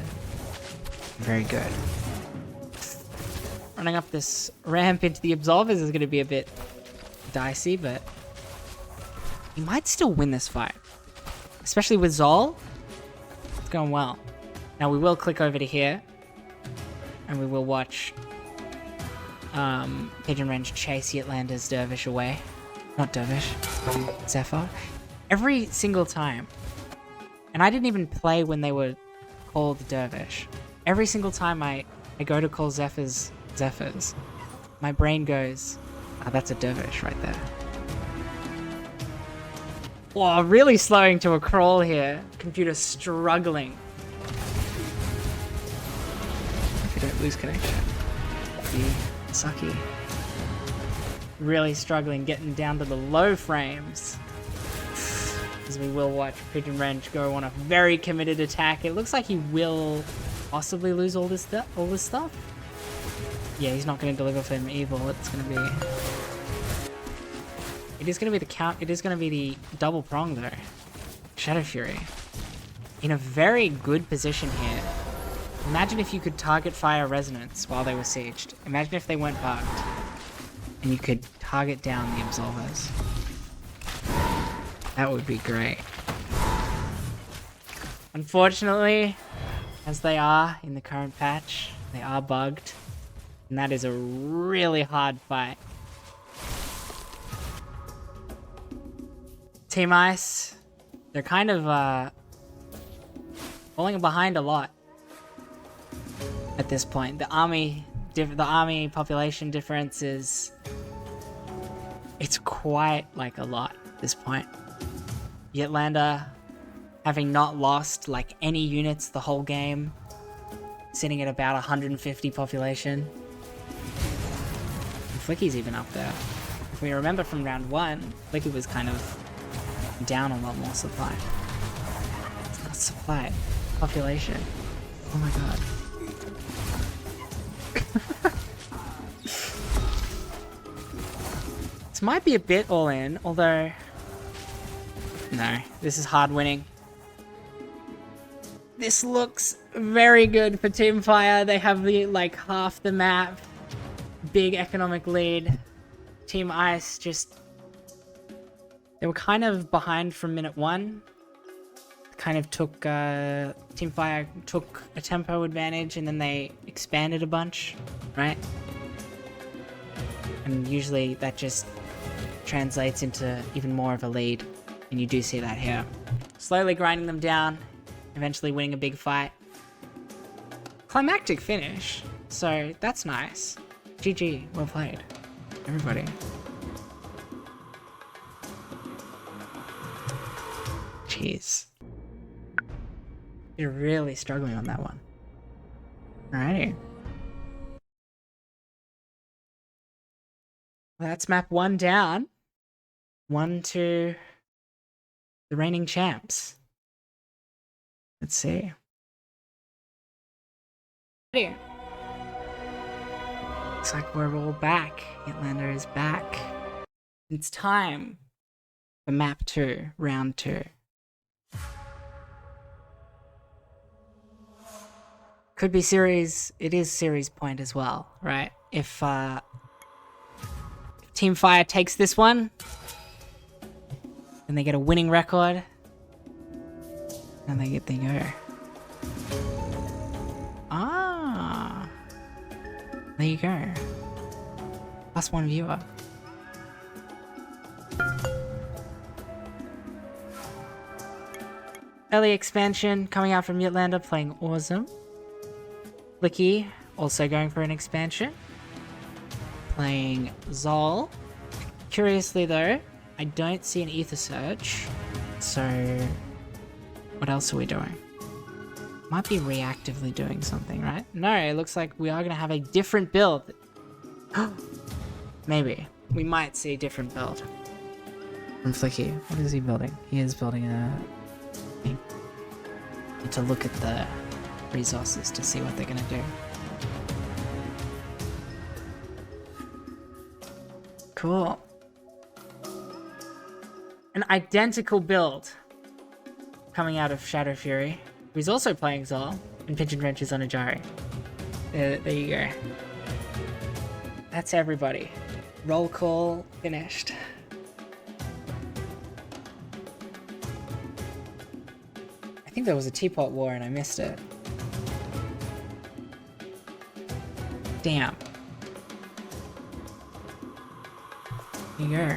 A: Very good. Running up this ramp into the Absolvers is going to be a bit dicey, but he might still win this fight. Especially with Zol. It's going well. Now we will click over to here. And we will watch PigeonWrench chase Ytlander's Dervish away. Not Dervish. Zephyr. Every single time. And I didn't even play when they were called Dervish. Every single time I go to call Zephyrs, my brain goes, oh, that's a Dervish right there. Whoa, really slowing to a crawl here. Computer struggling. If you don't lose connection. Sucky. Really struggling, getting down to the low frames. As we will watch PigeonWrench go on a very committed attack. It looks like he will possibly lose all this stuff. Yeah, he's not going to deliver for him evil. It's going to be... It is going to be the count. It is going to be the double prong though. Shadowfury. In a very good position here. Imagine if you could target fire resonance while they were sieged. Imagine if they weren't bugged. And you could target down the Absolvers. That would be great. Unfortunately, as they are in the current patch, they are bugged. And that is a really hard fight. Team Ice, they're kind of falling behind a lot at this point. The army population difference is, it's quite like a lot at this point. Ytlander, having not lost like any units the whole game, sitting at about 150 population. And FLiCKY's even up there. If we remember from round 1, FLiCKY was kind of down a lot more supply. It's not supply, population. Oh my god. This might be a bit all in, although... No, this is hard winning. This looks very good for Team Fire. They have the, like, half the map. Big economic lead. Team Ice just... They were kind of behind from minute 1. Kind of took... Team Fire took a tempo advantage and then they expanded a bunch, right? And usually that just translates into even more of a lead. And you do see that here. Slowly grinding them down. Eventually winning a big fight. Climactic finish. So that's nice. GG. Well played. Everybody. Jeez. You're really struggling on that one. Alrighty. Well, that's map 1 down. 1 to the reigning champs. Let's see. Here. Looks like we're all back. Ytlander is back. It's time for map 2, round 2. Could be series, it is series point as well, right? If Team Fire takes this one, then they get a winning record, and they go. Ah, there you go. +1 viewer. Early expansion coming out from Ytlander, playing awesome. FLiCKY also going for an expansion, playing Zol. Curiously though, I don't see an Ether Search, so what else are we doing? Might be reactively doing something, right? No, it looks like we are going to have a different build. Maybe. We might see a different build from FLiCKY. What is he building? He is building a... Need to look at the resources to see what they're going to do. Cool. An identical build coming out of Shadowfury, who's also playing Zol, and PigeonWrench is on a Jari. There you go. That's everybody. Roll call finished. I think there was a teapot war and I missed it. Damn. Here you go.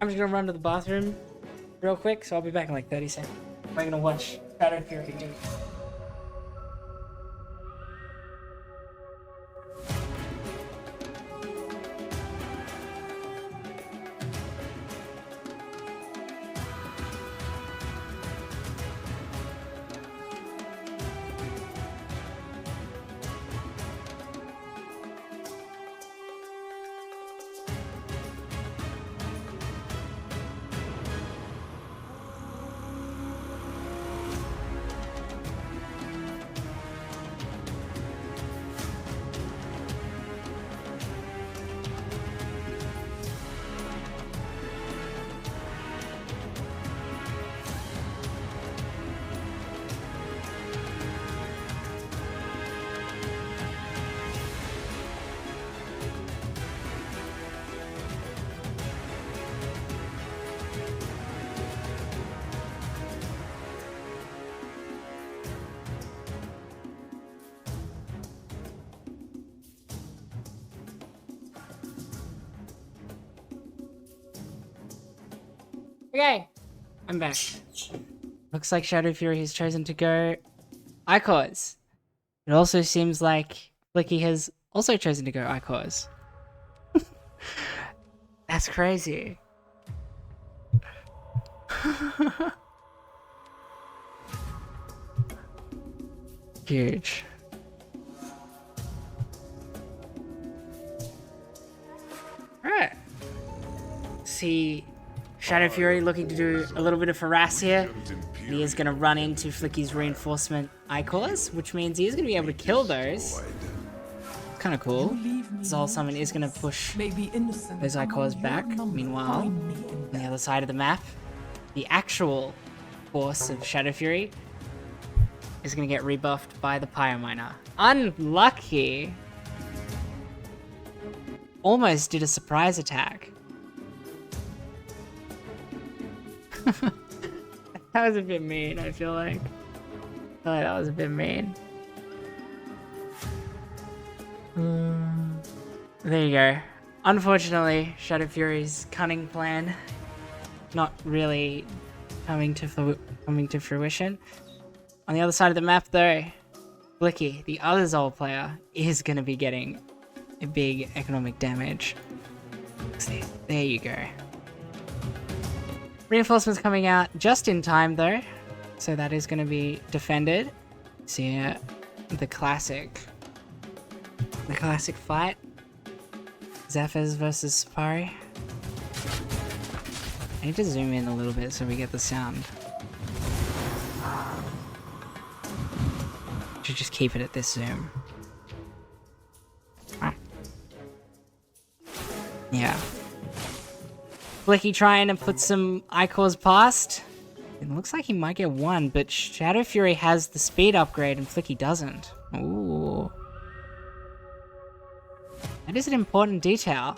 A: I'm just gonna run to the bathroom real quick, so I'll be back in like 30 seconds. I'm gonna watch Shadowfury do. Okay, I'm back. Looks like Shadowfury has chosen to go Icors. It also seems like FLiCKY has also chosen to go Icors. That's crazy. Huge. Alright. See Shadowfury looking to do a little bit of harass here. He is going to run into FLiCKY's reinforcement Icors, which means he is going to be able to kill those. Kind of cool. Soul Summon is going to push those Icors back. Meanwhile, on the other side of the map, the actual force of Shadowfury is going to get rebuffed by the Pyre Miner. Unlucky! Almost did a surprise attack. That was a bit mean, I feel like. Oh, that was a bit mean. There you go. Unfortunately, Shadowfury's cunning plan not really coming to fruition. On the other side of the map, though, FLiCKY, the other Zol player, is going to be getting a big economic damage. See, there you go. Reinforcements coming out just in time, though, so that is going to be defended. See the classic fight. Zephyrs versus Safari. I need to zoom in a little bit so we get the sound. Should just keep it at this zoom. Yeah. FLiCKY trying to put some Icors past. It looks like he might get one, but Shadowfury has the speed upgrade and FLiCKY doesn't. Ooh. That is an important detail.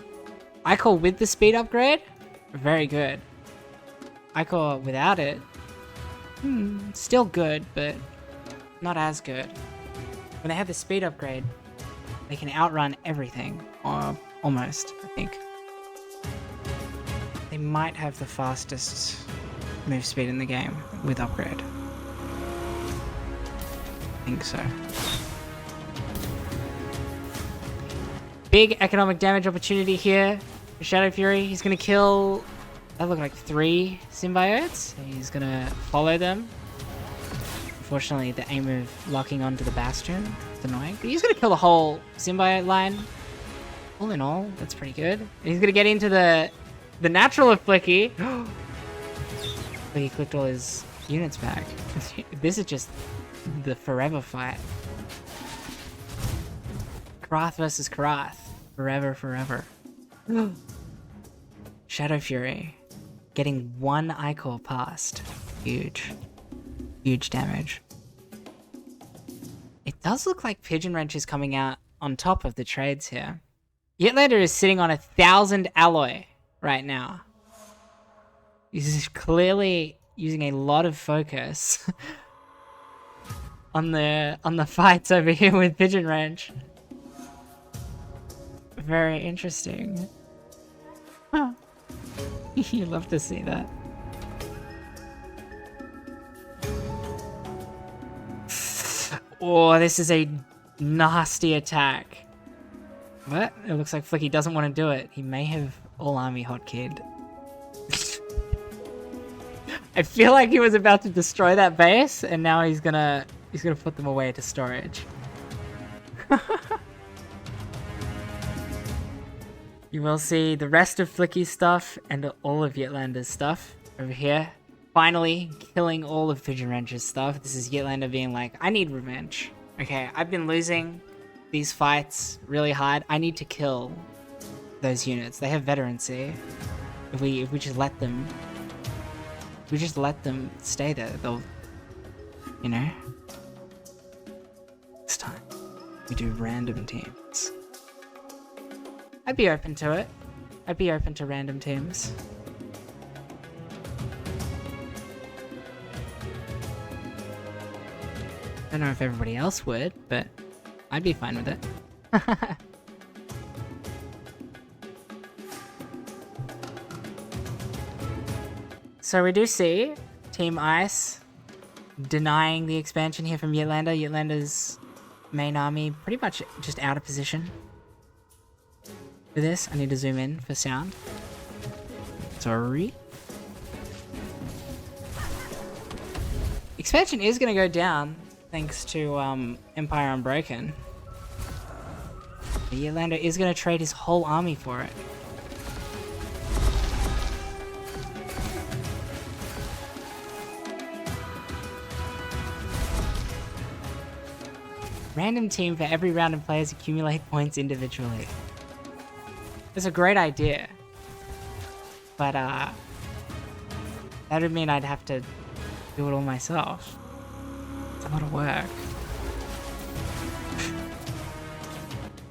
A: Icor with the speed upgrade? Very good. Icor without it? Still good, but not as good. When they have the speed upgrade, they can outrun everything. Or almost, I think. They might have the fastest move speed in the game with upgrade. I think so. Big economic damage opportunity here for Shadowfury. He's gonna kill, that look like 3 symbiotes. He's gonna follow them. Unfortunately, the aim of locking onto the bastion is annoying. But he's gonna kill the whole symbiote line. All in all, that's pretty good. And he's gonna get into the natural of FLiCKY. FLiCKY clicked all his units back. This is just the forever fight. Karath versus Karath. Forever. Shadowfury getting 1 Icor past. Huge. Huge damage. It does look like PigeonWrench is coming out on top of the trades here. Ytlander is sitting on 1,000 alloy right now. He's clearly using a lot of focus on the fights over here with PigeonWrench. Very interesting. Huh. You love to see that. Oh, this is a nasty attack. But it looks like FLiCKY doesn't want to do it. He may have all army hotkeyed. I feel like he was about to destroy that base, and now he's gonna put them away to storage. You will see the rest of FLiCKY's stuff and all of Ytlander's stuff over here. Finally, killing all of PigeonWrench's stuff. This is Ytlander being like, I need revenge. Okay, I've been losing these fights really hard. I need to kill those units. They have veterancy. If we just let them... If we just let them stay there, they'll... You know? This time, we do random teams. I'd be open to it. I'd be open to random teams. I don't know if everybody else would, but I'd be fine with it. So we do see Team Ice denying the expansion here from Ytlander. Ytlander's main army pretty much just out of position. For this, I need to zoom in for sound. Sorry. Expansion is going to go down thanks to Empire Unbroken. The Ytlander is going to trade his whole army for it. Random team for every round and players accumulate points individually. It's a great idea. But that would mean I'd have to do it all myself. It's a lot of work.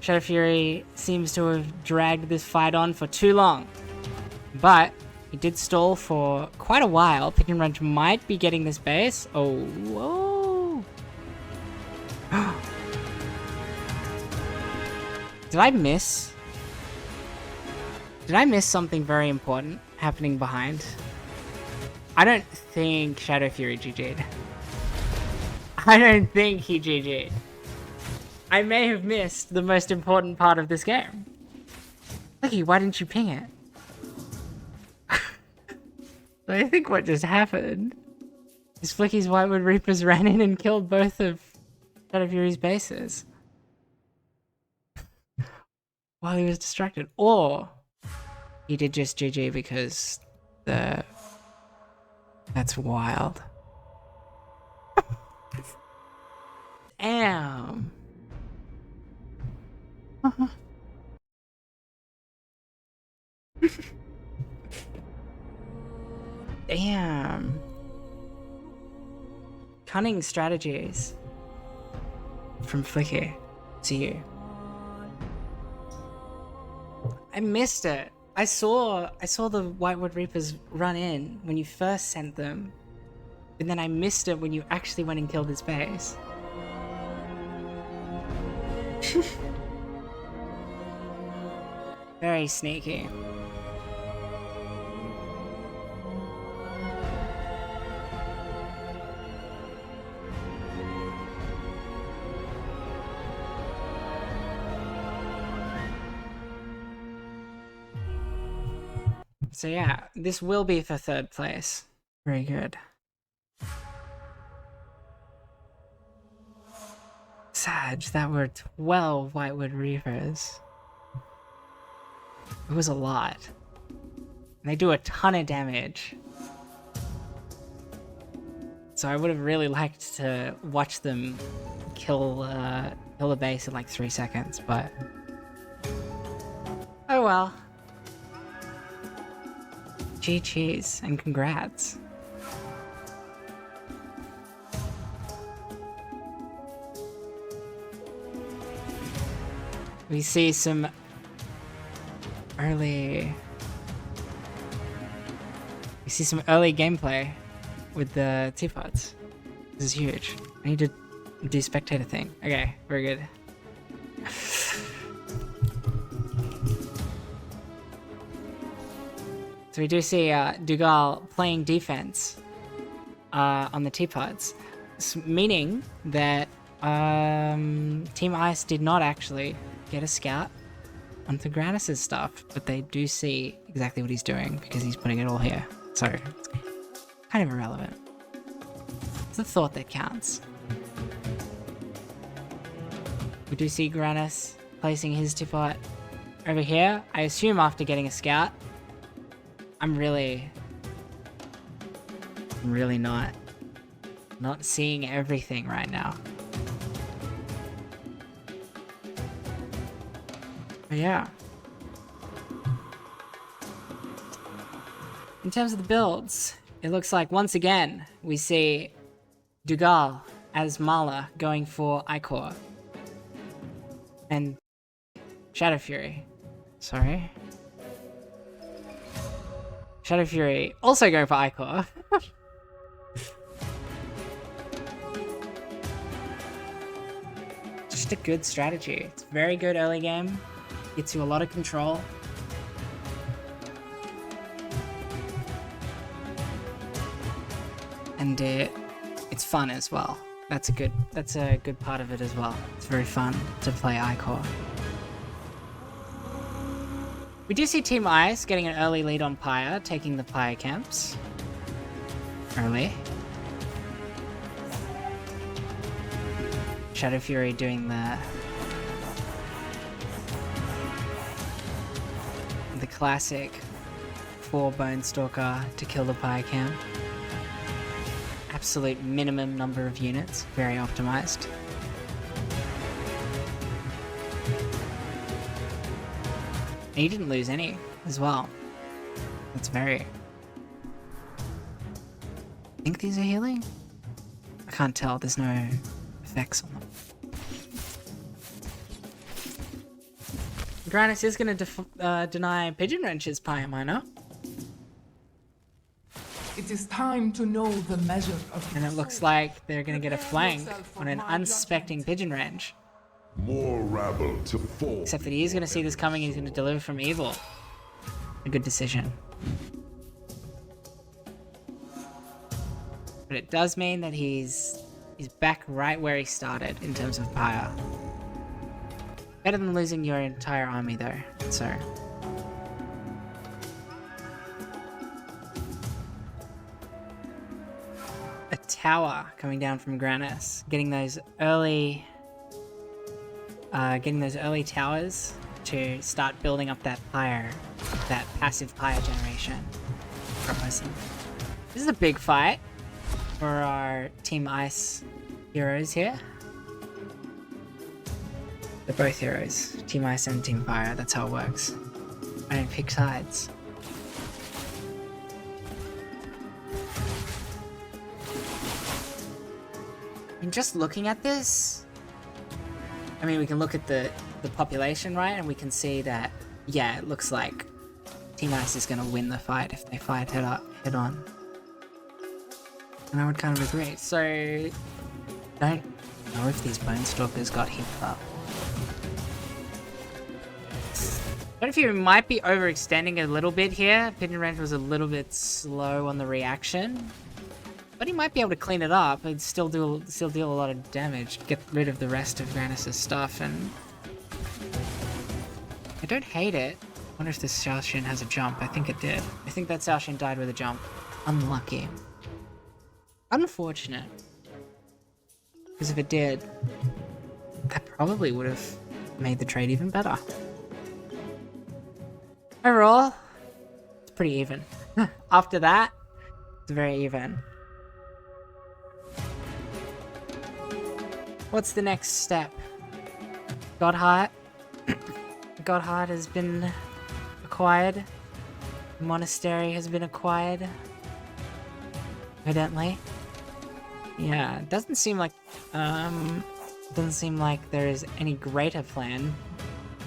A: Shadowfury seems to have dragged this fight on for too long. But he did stall for quite a while. PigeonWrench might be getting this base. Oh, whoa. Did I miss something very important happening behind? I don't think Shadowfury GG'd. I don't think he GG'd. I may have missed the most important part of this game. FLiCKY, why didn't you ping it? I think what just happened is FLiCKY's Whitewood Reapers ran in and killed both of Shadowfury's bases while he was distracted. Or he did just GG because that's wild. Damn. Damn. Cunning strategies from FLiCKY to you. I missed it. I saw the Whitewood Reapers run in when you first sent them, and then I missed it when you actually went and killed his base. Very sneaky. So yeah, this will be for third place. Very good. Sag, that were 12 Whitewood Reapers. It was a lot. And they do a ton of damage. So I would have really liked to watch them kill the base in like 3 seconds, but oh well. GG's and congrats. We see some early gameplay with the teapots. This is huge. I need to do spectator thing. Okay, very good. So we do see Duckgalle playing defense on the teapots, meaning that Team Ice did not actually get a scout onto Granas' stuff, but they do see exactly what he's doing because he's putting it all here. So it's kind of irrelevant. It's the thought that counts. We do see Granas placing his teapot over here. I assume after getting a scout. I'm really not seeing everything right now. But yeah. In terms of the builds, it looks like once again we see Duckgalle as Mala going for Ichor. And Shadowfury. Sorry. Shadowfury also going for Ichor. Just a good strategy. It's very good early game. Gets you a lot of control. and it's fun as well. That's a good part of it as well. It's very fun to play Icor. We do see Team Ice getting an early lead on Pyre, taking the Pyre camps. Early. Shadowfury doing the classic 4 Bone Stalker to kill the Pyre camp. Absolute minimum number of units, very optimized. And he didn't lose any as well. That's very... I think these are healing? I can't tell, there's no effects on them. Granas is going to deny PigeonWrench's Pyre Miner.
B: It is time to know the measure of...
A: And it looks like they're going to get a flank on an unsuspecting PigeonWrench.
C: More rabble to fall.
A: Except that he is going to see this coming and he's going to deliver from evil. A good decision. But it does mean that he's back right where he started in terms of Pyre. Better than losing your entire army though, so... A tower coming down from Granas, getting those early towers to start building up that Pyre, that passive Pyre generation. Promising. This is a big fight for our Team Ice heroes here. They're both heroes. Team Ice and Team Fire, that's how it works. I don't pick sides. And just looking at this, I mean, we can look at the population, right? And we can see that, yeah, it looks like Team Ice is going to win the fight if they fight head on. And I would kind of agree. So, don't know if these Bone Stalkers got hit up. I don't know if you might be overextending a little bit here. PigeonWrench was a little bit slow on the reaction. But he might be able to clean it up and still deal a lot of damage. Get rid of the rest of Granas' stuff, and I don't hate it. I wonder if this Xiaoxin has a jump. I think it did. I think that Xiaoxin died with a jump. Unlucky. Unfortunate. Because if it did, that probably would have made the trade even better. Overall, it's pretty even. After that, it's very even. What's the next step? Godheart. Godheart has been acquired. The monastery has been acquired. Evidently. Yeah, it doesn't seem like there is any greater plan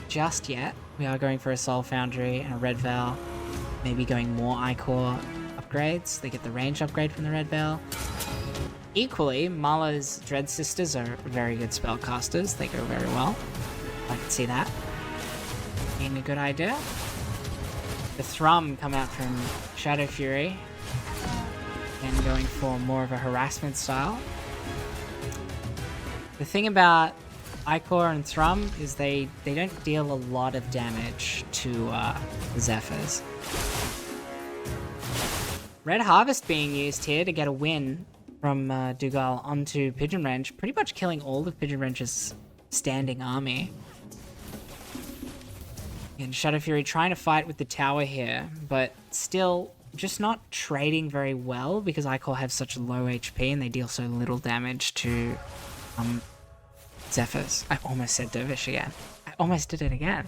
A: just yet. We are going for a Soul Foundry and a Red Veil. Maybe going more Icor upgrades. They get the range upgrade from the Red Veil. Equally, Mala's Dread Sisters are very good spellcasters. They go very well. I can see that being a good idea. The Thrum come out from Shadowfury and going for more of a harassment style. The thing about Icor and Thrum is they don't deal a lot of damage to the Zephyrs. Red Harvest being used here to get a win from Duckgalle onto PigeonWrench, pretty much killing all of PigeonWrench's standing army. And Shadowfury trying to fight with the tower here, but still just not trading very well because Icor have such low HP and they deal so little damage to Zephyrs. I almost said Dervish again. I almost did it again.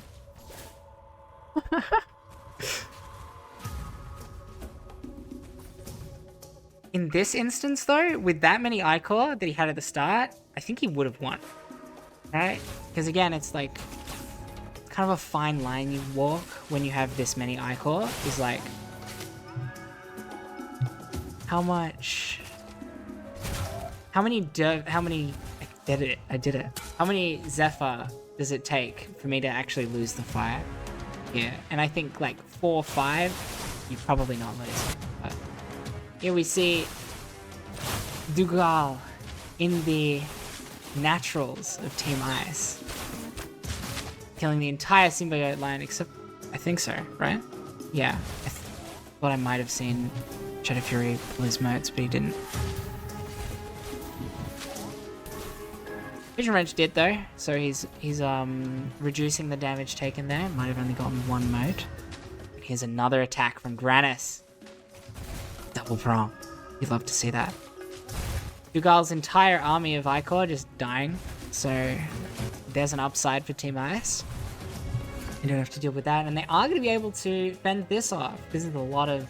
A: In this instance, though, with that many Icor that he had at the start, I think he would have won. Right? Because again, it's like kind of a fine line you walk when you have this many Icor. Is like, how many Zephyr does it take for me to actually lose the fight? Yeah, and I think like 4 or 5, you're probably not losing. But here we see Duckgalle in the naturals of Team Ice. Killing the entire symbiote line except... I think so, right? Yeah. I thought I might have seen Shadowfury pull his motes, but he didn't. PigeonWrench did though, so he's reducing the damage taken there. Might have only gotten one mote. Here's another attack from Granas. Double prong. You'd love to see that. Duckgalle's entire army of Icor just dying, so there's an upside for Team Ice. You don't have to deal with that, and they are going to be able to fend this off. This is a lot of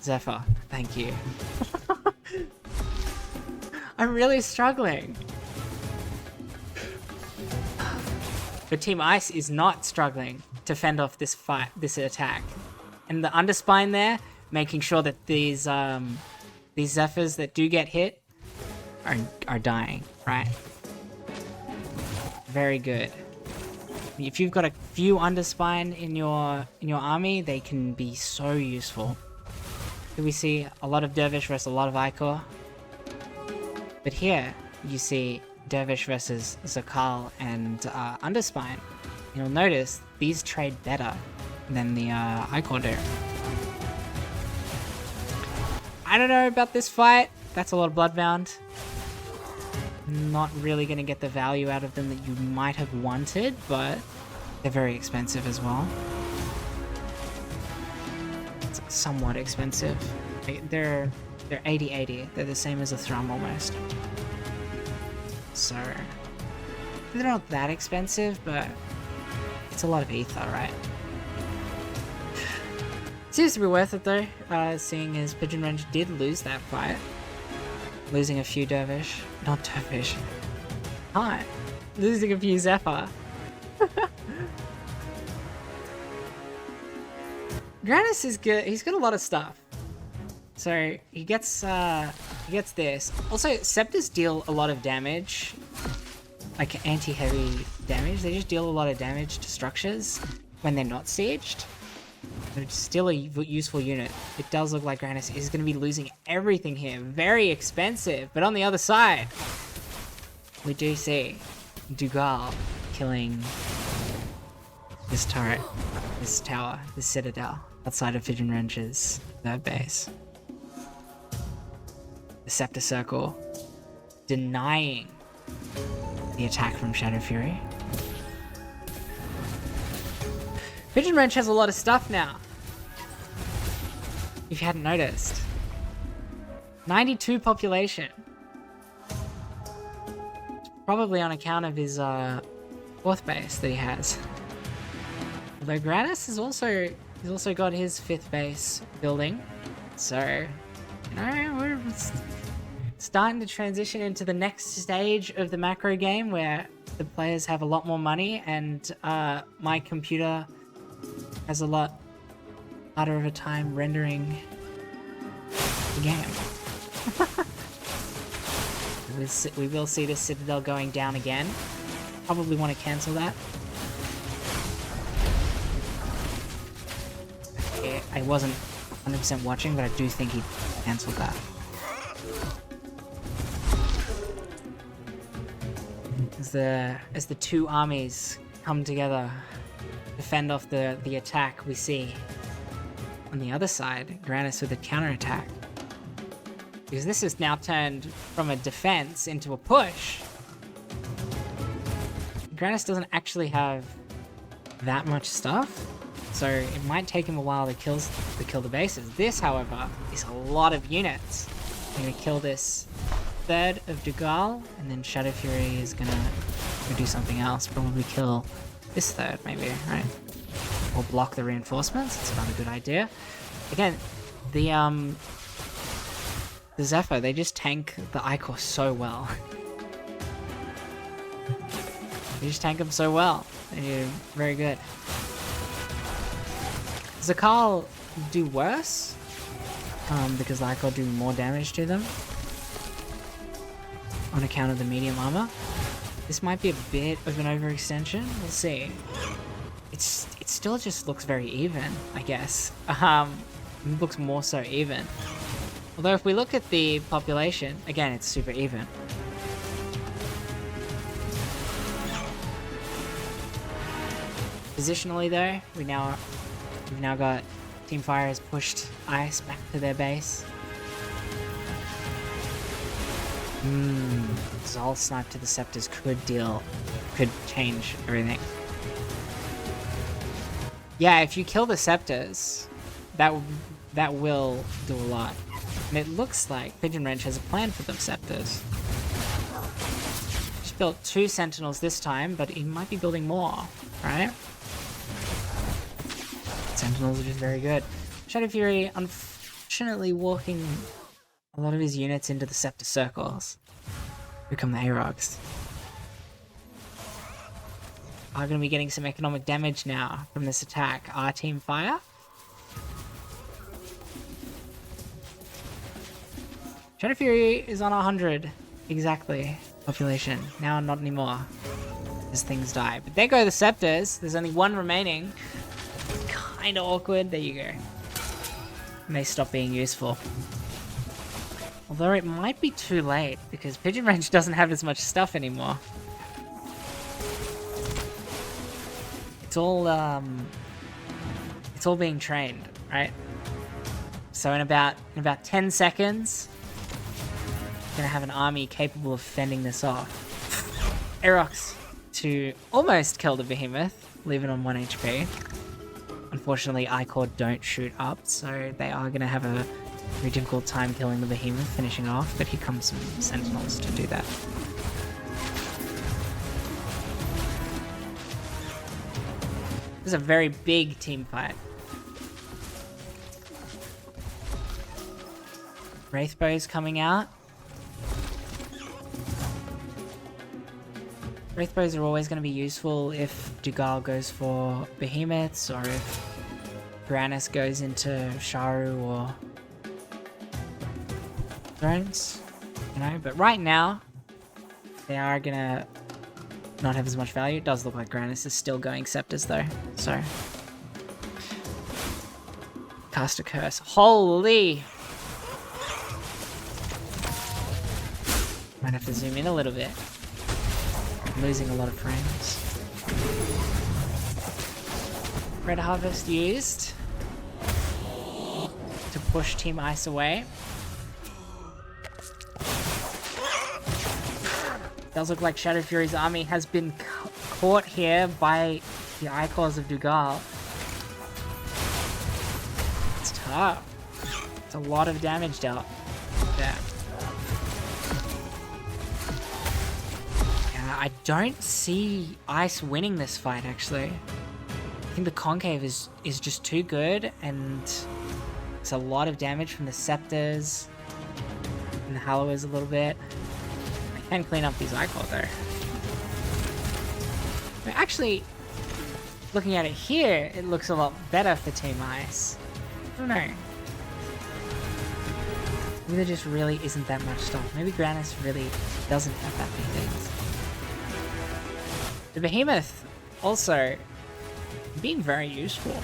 A: Zephyr. Thank you. I'm really struggling. But Team Ice is not struggling to fend off this attack. And the Underspine there, making sure that these Zephyrs that do get hit are dying, right? Very good. If you've got a few Underspine in your army, they can be so useful. Here we see a lot of Dervish versus a lot of Icor. But here, you see Dervish versus Zakal and Underspine. You'll notice these trade better than the Icor do. I don't know about this fight. That's a lot of Bloodbound. Not really going to get the value out of them that you might have wanted, but they're very expensive as well. It's somewhat expensive. They're 80-80. They're the same as a Thrum almost. So they're not that expensive, but it's a lot of ether, right? Seems to be worth it though, seeing as PigeonWrench did lose that fight. Losing a few Dervish. Not Dervish. Hi. Losing a few Zephyr. Granas is good. He's got a lot of stuff. So he gets this. Also, Scepters deal a lot of damage, like anti-heavy damage. They just deal a lot of damage to structures when they're not sieged. They're still a useful unit. It does look like Granas is going to be losing everything here. Very expensive. But on the other side, we do see Duckgalle killing this turret, this tower, this citadel outside of PigeonWrench's third base. The Scepter Circle denying the attack from Shadowfury. PigeonWrench has a lot of stuff now. If you hadn't noticed. 92 population. It's probably on account of his fourth base that he has. Although Granas has also got his fifth base building. So, you know, we're starting to transition into the next stage of the macro game where the players have a lot more money and my computer has a lot harder of a time rendering the game. We will see this Citadel going down again. Probably want to cancel that. Okay, I wasn't 100% watching, but I do think he cancelled that. As the two armies come together to fend off the attack, we see on the other side Granas with a counterattack. Because this has now turned from a defense into a push. Granas doesn't actually have that much stuff, so it might take him a while to kill the bases. This, however, is a lot of units. I'm gonna kill this third of Duckgalle, and then Shadowfury is gonna do something else. Probably kill this third, maybe, right? Or block the reinforcements. It's not a good idea. Again, the Zephyr, they just tank the Icor so well. They just tank them so well. They're very good. Zakal do worse, because the Icor do more damage to them on account of the medium armor. This might be a bit of an overextension. We'll see. It still just looks very even, I guess. It looks more so even. Although if we look at the population, again, it's super even. Positionally though, we've now got Team Fire has pushed Ice back to their base. Zol snipe to the Scepters could change everything. Yeah, if you kill the Scepters, that will do a lot. And it looks like PigeonWrench has a plan for them Scepters. She's built 2 Sentinels this time, but he might be building more, right? Sentinels are just very good. Shadowfury, unfortunately, walking a lot of his units into the Scepter circles. Become the Aarogs. Are going to be getting some economic damage now from this attack. Our Team Fire. Shadowfury is on 100 exactly population. Now not anymore as things die. But there go the Scepters. There's only 1 remaining. Kind of awkward. There you go. And they stop being useful. Although it might be too late because PigeonWrench doesn't have as much stuff anymore. It's all being trained, right? So in about 10 seconds, we're gonna have an army capable of fending this off. Aarox to almost kill the Behemoth, leave it on 1 HP. Unfortunately, Ichor don't shoot up, so they are gonna have a very difficult time killing the Behemoth, finishing off, but here comes some Sentinels to do that. This is a very big team fight. Wraithbow's coming out. Wraithbows are always going to be useful if Duckgalle goes for Behemoths, or if Granas goes into Sharu or drones, you know, but right now they are gonna not have as much value. It does look like Granas is still going Scepters though, so cast a curse. Holy! Might have to zoom in a little bit. I'm losing a lot of frames. Red Harvest used to push Team Ice away. Does look like Shadowfury's army has been caught here by the Ichors of Duckgalle. It's tough. It's a lot of damage dealt there. Yeah, I don't see Ice winning this fight, actually. I think the Concave is just too good, and it's a lot of damage from the Scepters and the Hallowers a little bit. Can clean up these Ichor though. But actually, looking at it here, it looks a lot better for Team Ice. I don't know. Maybe there just really isn't that much stuff. Maybe Granas really doesn't have that many things. The Behemoth also being very useful.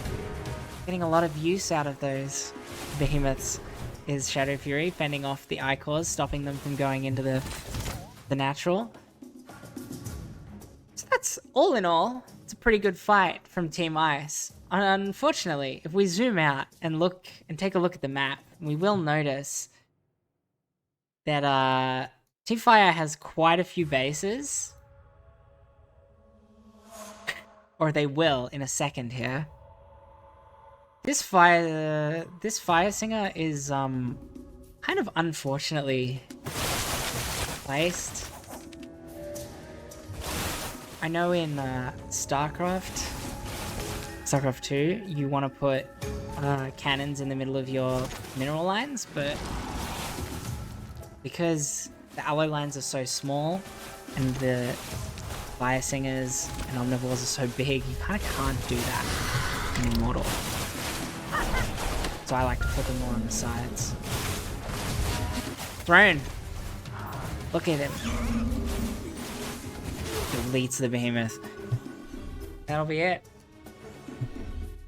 A: Getting a lot of use out of those Behemoths is Shadowfury, fending off the Ichors, stopping them from going into the natural. So that's all in all, it's a pretty good fight from Team Ice. Unfortunately, if we zoom out and look and take a look at the map, we will notice that Team Fire has quite a few bases. Or they will in a second here. This fire singer is kind of unfortunately placed. I know in StarCraft 2, you want to put cannons in the middle of your mineral lines, but because the alloy lines are so small and the fire singers and omnivores are so big, you kind of can't do that in Immortal. So I like to put them more on the sides. Throne. Look at him. Deletes the Behemoth. That'll be it.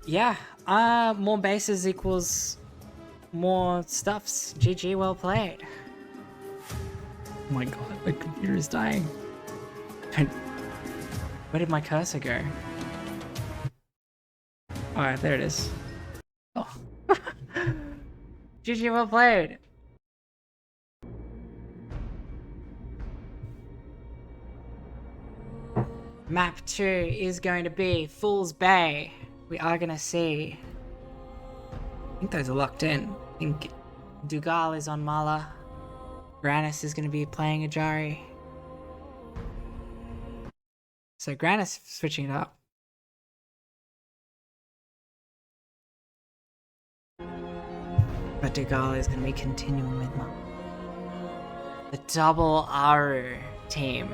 A: Yeah, more bases equals more stuffs. GG, well played. Oh my god, my computer is dying. Where did my cursor go? Alright, there it is. Oh. GG, well played. Map 2 is going to be Fool's Bay. We are gonna see. I think those are locked in. I think Duckgalle is on Mala. Granas is gonna be playing Ajari. So Granas switching it up. But Duckgalle is gonna be continuing with Mala. The double Aru team.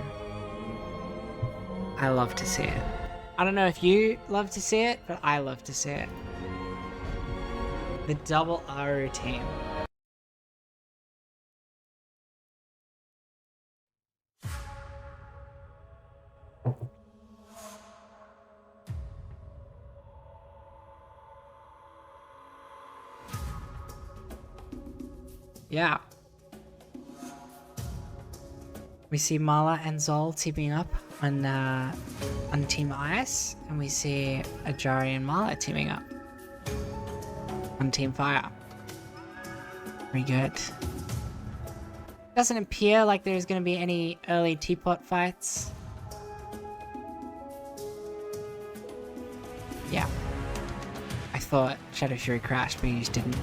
A: I love to see it. I don't know if you love to see it, but I love to see it. The double Aru team. Yeah. We see Mala and Zol teaming up on Team Ice, and we see Ajari and Mala teaming up on Team Fire. Very good. Doesn't appear like there's going to be any early teapot fights. Yeah. I thought Shadowfury crashed, but he just didn't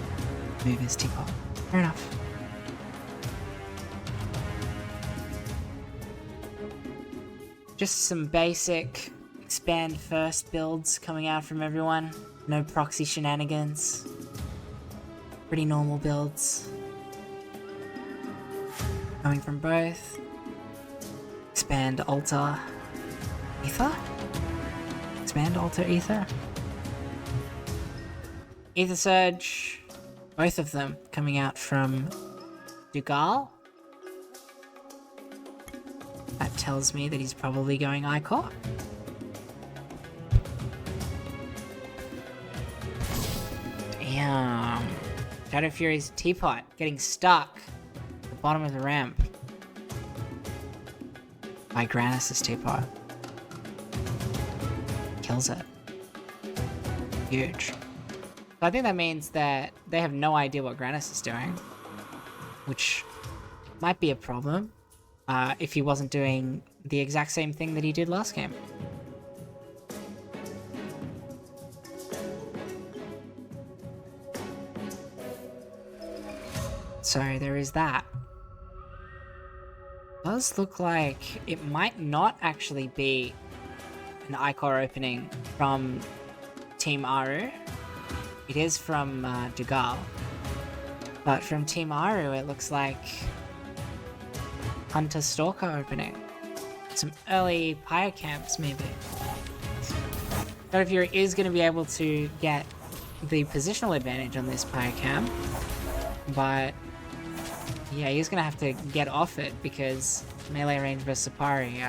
A: move his teapot. Fair enough. Just some basic expand first builds coming out from everyone. No proxy shenanigans. Pretty normal builds. Coming from both. Expand altar ether? Expand altar ether? Ether Surge. Both of them coming out from Duckgalle. That tells me that he's probably going Icor. Damn. Shadowfury's teapot getting stuck at the bottom of the ramp by Granas' teapot. Kills it. Huge. So I think that means that they have no idea what Granas is doing, which might be a problem. If he wasn't doing the exact same thing that he did last game. So there is that. Does look like it might not actually be an Icor opening from Team Aru. It is from Duckgalle. But from Team Aru it looks like Hunter Stalker opening. Some early Pyre camps, maybe. Shadowfury is going to be able to get the positional advantage on this Pyre camp, but yeah, he's going to have to get off it because melee range versus Sapari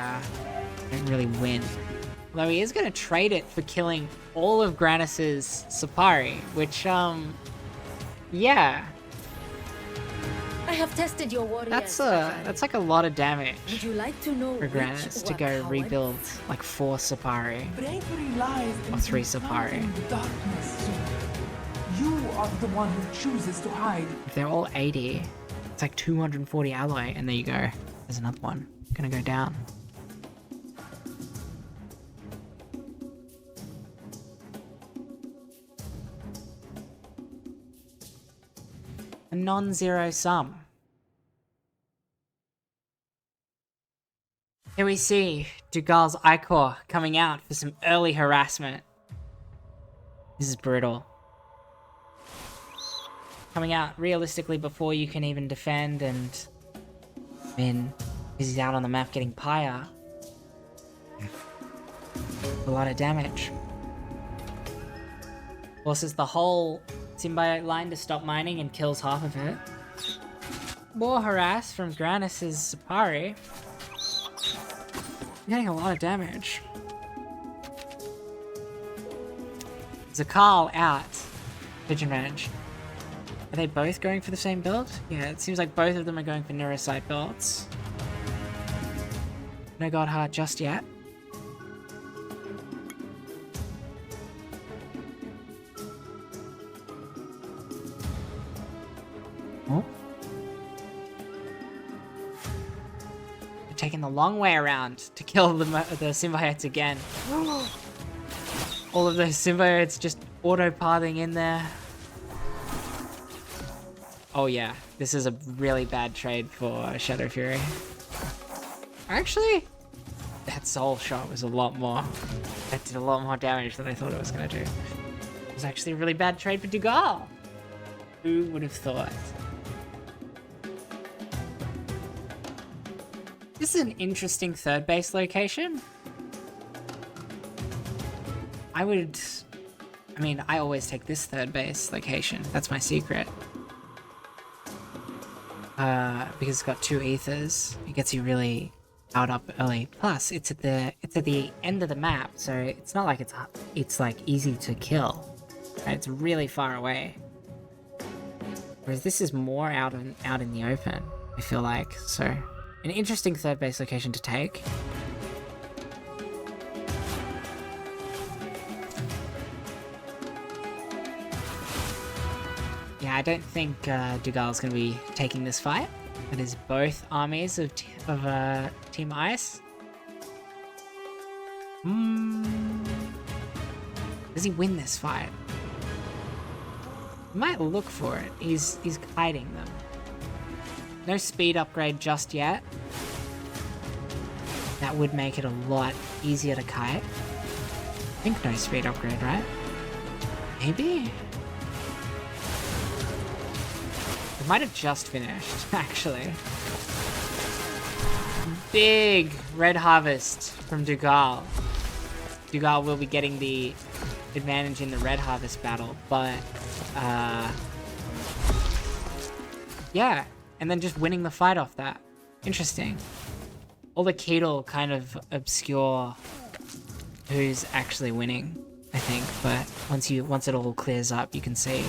A: don't really win. Although he is going to trade it for killing all of Granas' Sapari, which, yeah.
D: I have tested your warriors.
A: That's like a lot of damage.
D: Would you like to know
A: for Granas to go rebuild like 4 Sapari or 3 Sapari.
B: The darkness zone. You are the one who chooses to hide.
A: If they're all 80, it's like 240 alloy, and there you go. There's another one. Gonna go down. A non-zero sum. Here we see Duckgalle's Icor coming out for some early harassment. This is brutal. Coming out realistically before you can even defend, and I mean, he's out on the map getting Pyre. A lot of damage. Forces the whole symbiote line to stop mining and kills half of it. More harass from Granas' Sapari. Getting a lot of damage. Zakal out. PigeonWrench. Are they both going for the same build? Yeah, it seems like both of them are going for Neurosite builds. No God Heart just yet. Oh. They're taking the long way around to kill the symbiotes again. All of those symbiotes just auto-pathing in there. Oh yeah, this is a really bad trade for Shadowfury. Actually, that soul shot was a lot more. That did a lot more damage than I thought it was gonna do. It was actually a really bad trade for Duckgalle. Who would have thought? This is an interesting third base location. I mean, I always take this third base location. That's my secret. Because it's got 2 ethers. It gets you really out up early. Plus, it's at the end of the map, so it's not like it's like easy to kill. Right? It's really far away. Whereas this is more out in the open, I feel like. So, an interesting third base location to take. Yeah, I don't think Duckgalle's going to be taking this fight. It is both armies of Team Ice. Does he win this fight? He might look for it. He's kiting them. No speed upgrade just yet. That would make it a lot easier to kite. I think no speed upgrade, right? Maybe? It might have just finished, actually. Big red harvest from Duckgalle. Duckgalle will be getting the advantage in the red harvest battle, but yeah, and then just winning the fight off that. Interesting. All the Keatle kind of obscure who's actually winning, I think, but once it all clears up, you can see.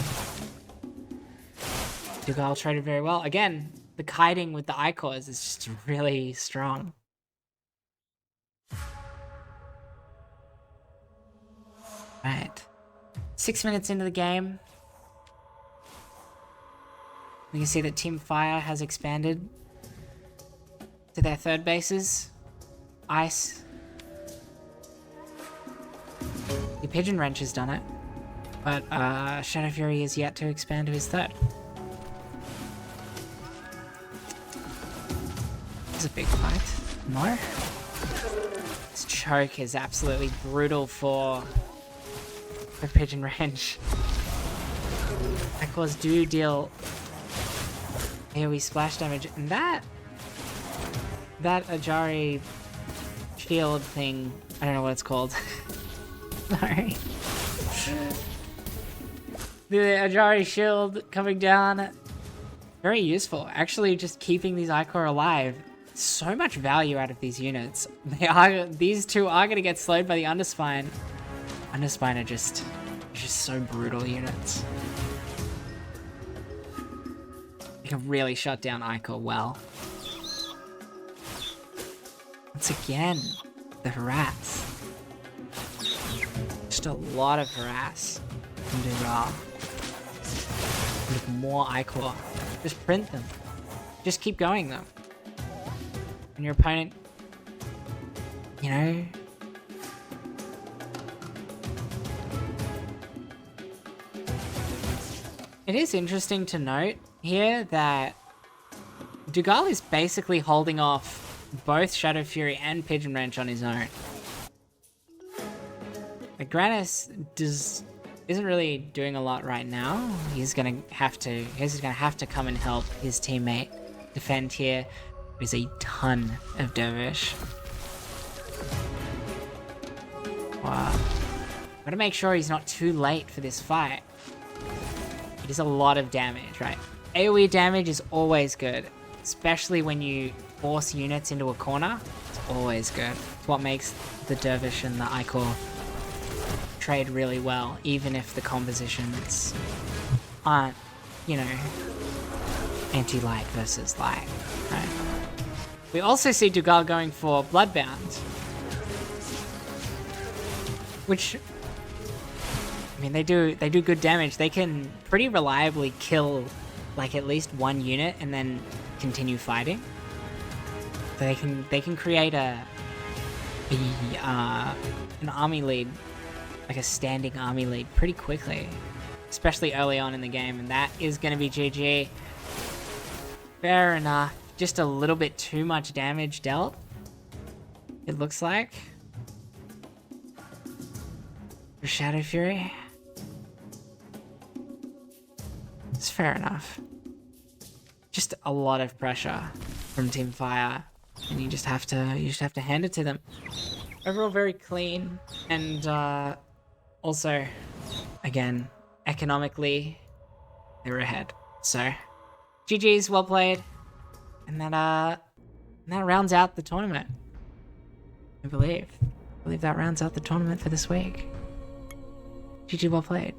A: Duckgalle traded very well. Again, the kiting with the Icors is just really strong. Right. 6 minutes into the game. We can see that Team Fire has expanded to their third bases. Ice. The PigeonWrench has done it. But Shadowfury is yet to expand to his third. A big fight. No? This choke is absolutely brutal for PigeonWrench. Icors do deal AoE splash damage, and that Ajari shield thing, I don't know what it's called. Sorry. The Ajari shield coming down, very useful. Actually, just keeping these Icor alive. So much value out of these units. These two are going to get slowed by the Underspine. Underspine are just so brutal units. You can really shut down Icor well. Once again, the harass. Just a lot of harass from Duckgalle. With more Icor. Just print them. Just keep going though. And your opponent, you know, it is interesting to note here that Duckgalle is basically holding off both Shadowfury and PigeonWrench on his own. Like Granas isn't really doing a lot right now. He's gonna have to come and help his teammate defend here. There's a ton of Dervish. Wow. Gotta make sure he's not too late for this fight. It is a lot of damage, right? AoE damage is always good, especially when you force units into a corner. It's always good. It's what makes the Dervish and the Icor trade really well, even if the compositions aren't you know, anti-light versus light, right? We also see Duckgalle going for Bloodbound, which, I mean, they do good damage. They can pretty reliably kill like at least one unit and then continue fighting. So they can create an army lead, like a standing army lead, pretty quickly, especially early on in the game, and that is going to be GG. Fair enough. Just a little bit too much damage dealt, it looks like, for Shadowfury. It's fair enough. Just a lot of pressure from Team Fire, and you just have to hand it to them. Overall, very clean, and also, again, economically, they were ahead. So, GG's, well played, and that rounds out the tournament. I believe that rounds out the tournament for this week. GG, well played.